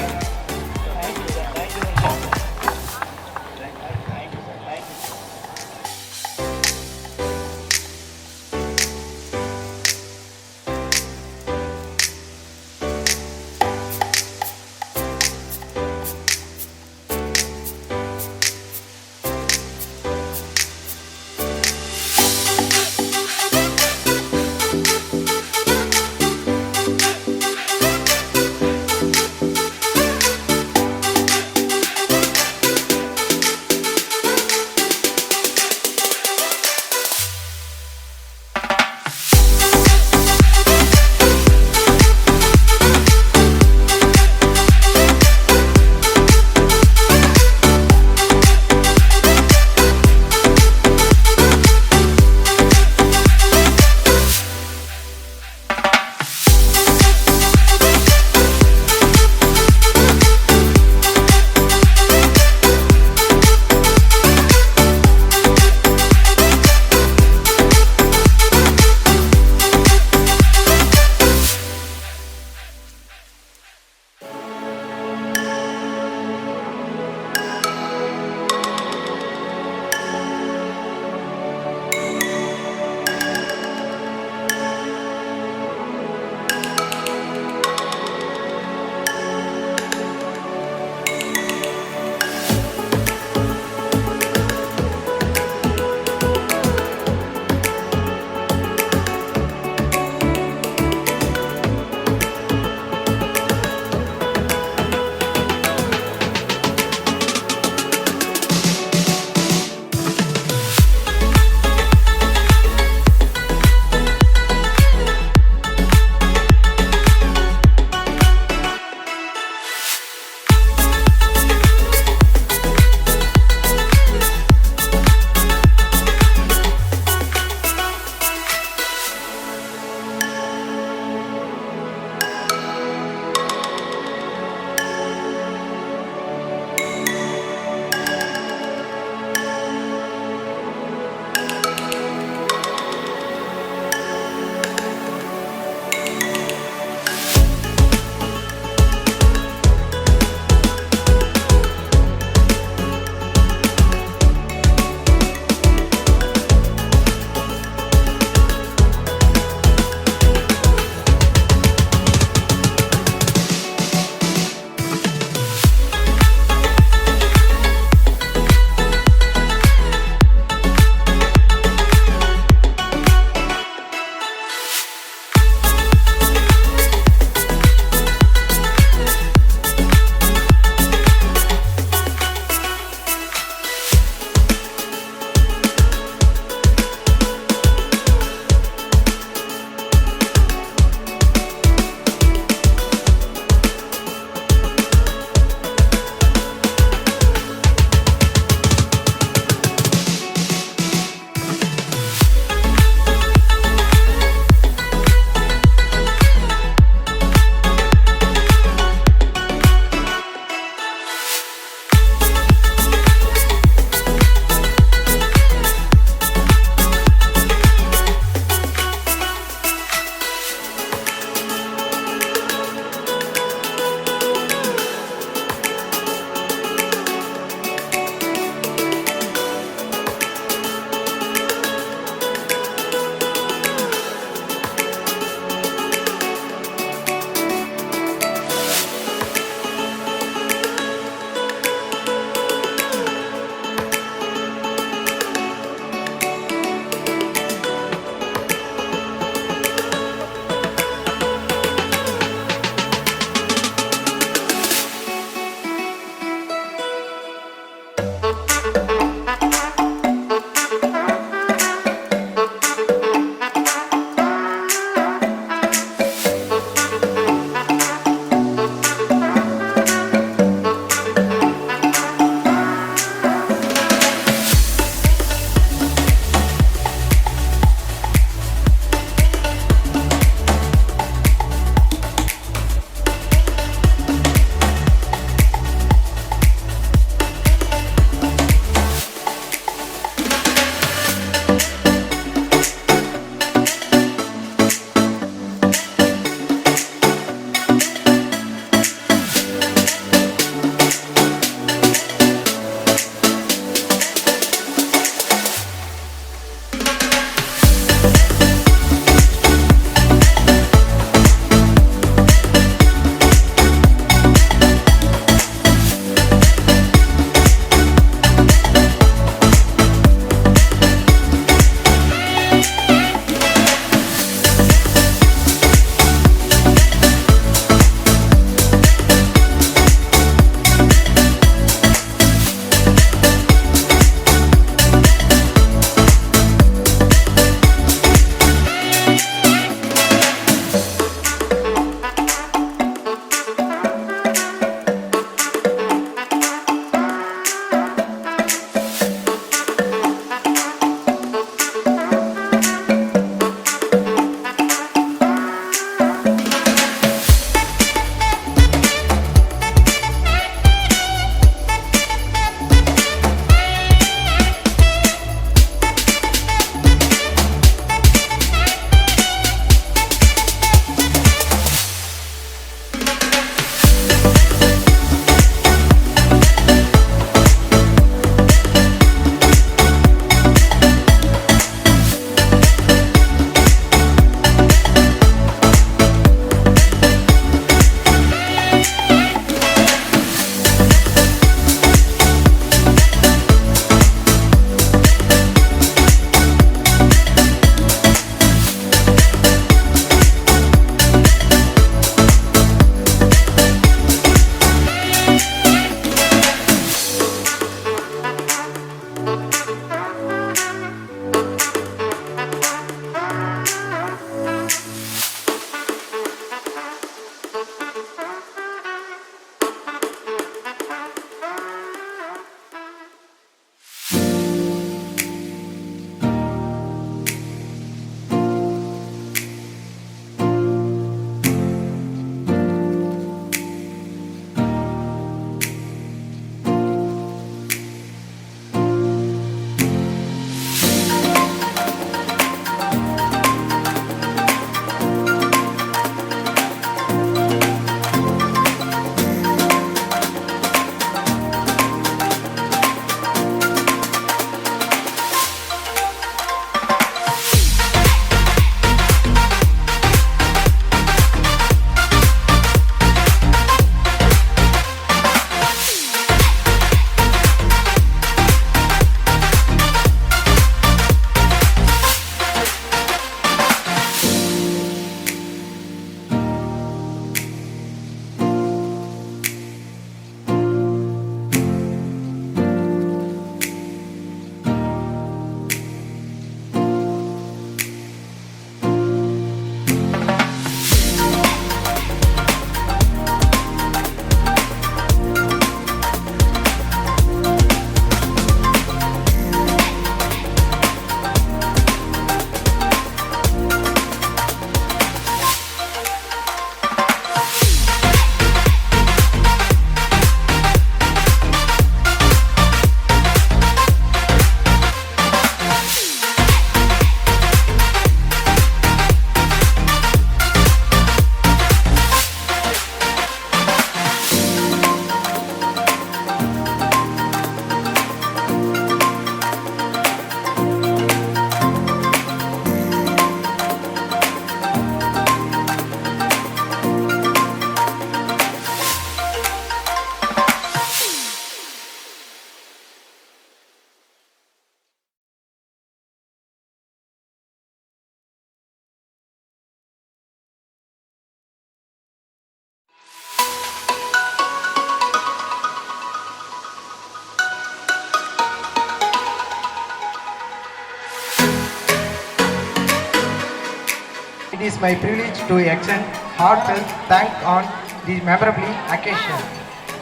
it is my privilege to extend heartfelt thanks on this memorable occasion.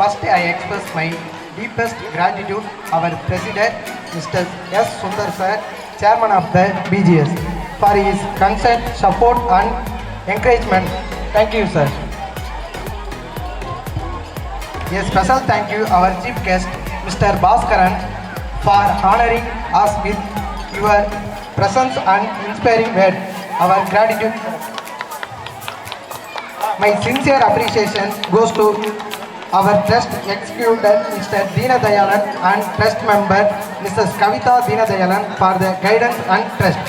First, I express my deepest gratitude our President, Mr. S. Sundar Sir, Chairman of the BGS, for his consent, support and encouragement. Thank you, sir. A special thank you our chief guest, Mr. Bhaskaran, for honoring us with your presence and inspiring word. Our gratitude. My sincere appreciation goes to our trust executive, Mr. Deena Dayalan, and trust member, Mrs. Kavita Deena Dayalan, for the guidance and trust.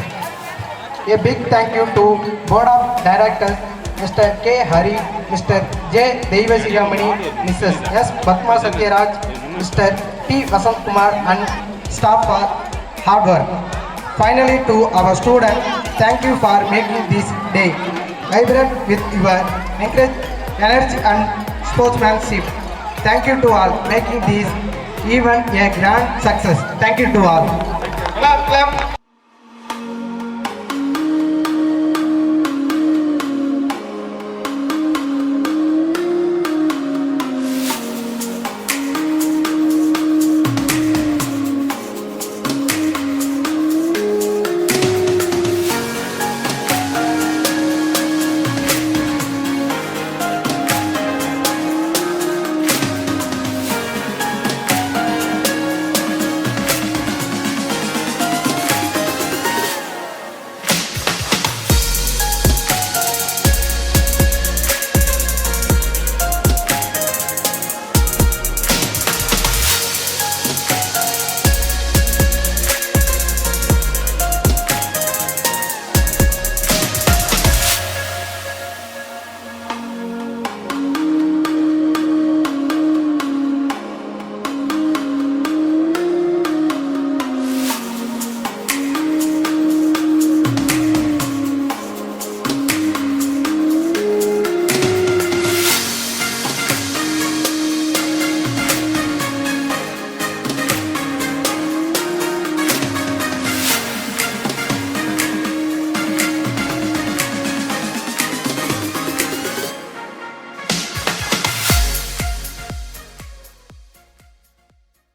A big thank you to Board of Directors, Mr. K. Hari, Mr. J. Devasigamani, Mrs. S. Padma Satyaraj, Mr. T. Vasant Kumar, and staff for hard work. Finally, to our students, thank you for making this day vibrant with your energy and sportsmanship. Thank you to all making this event a grand success. Thank you to all.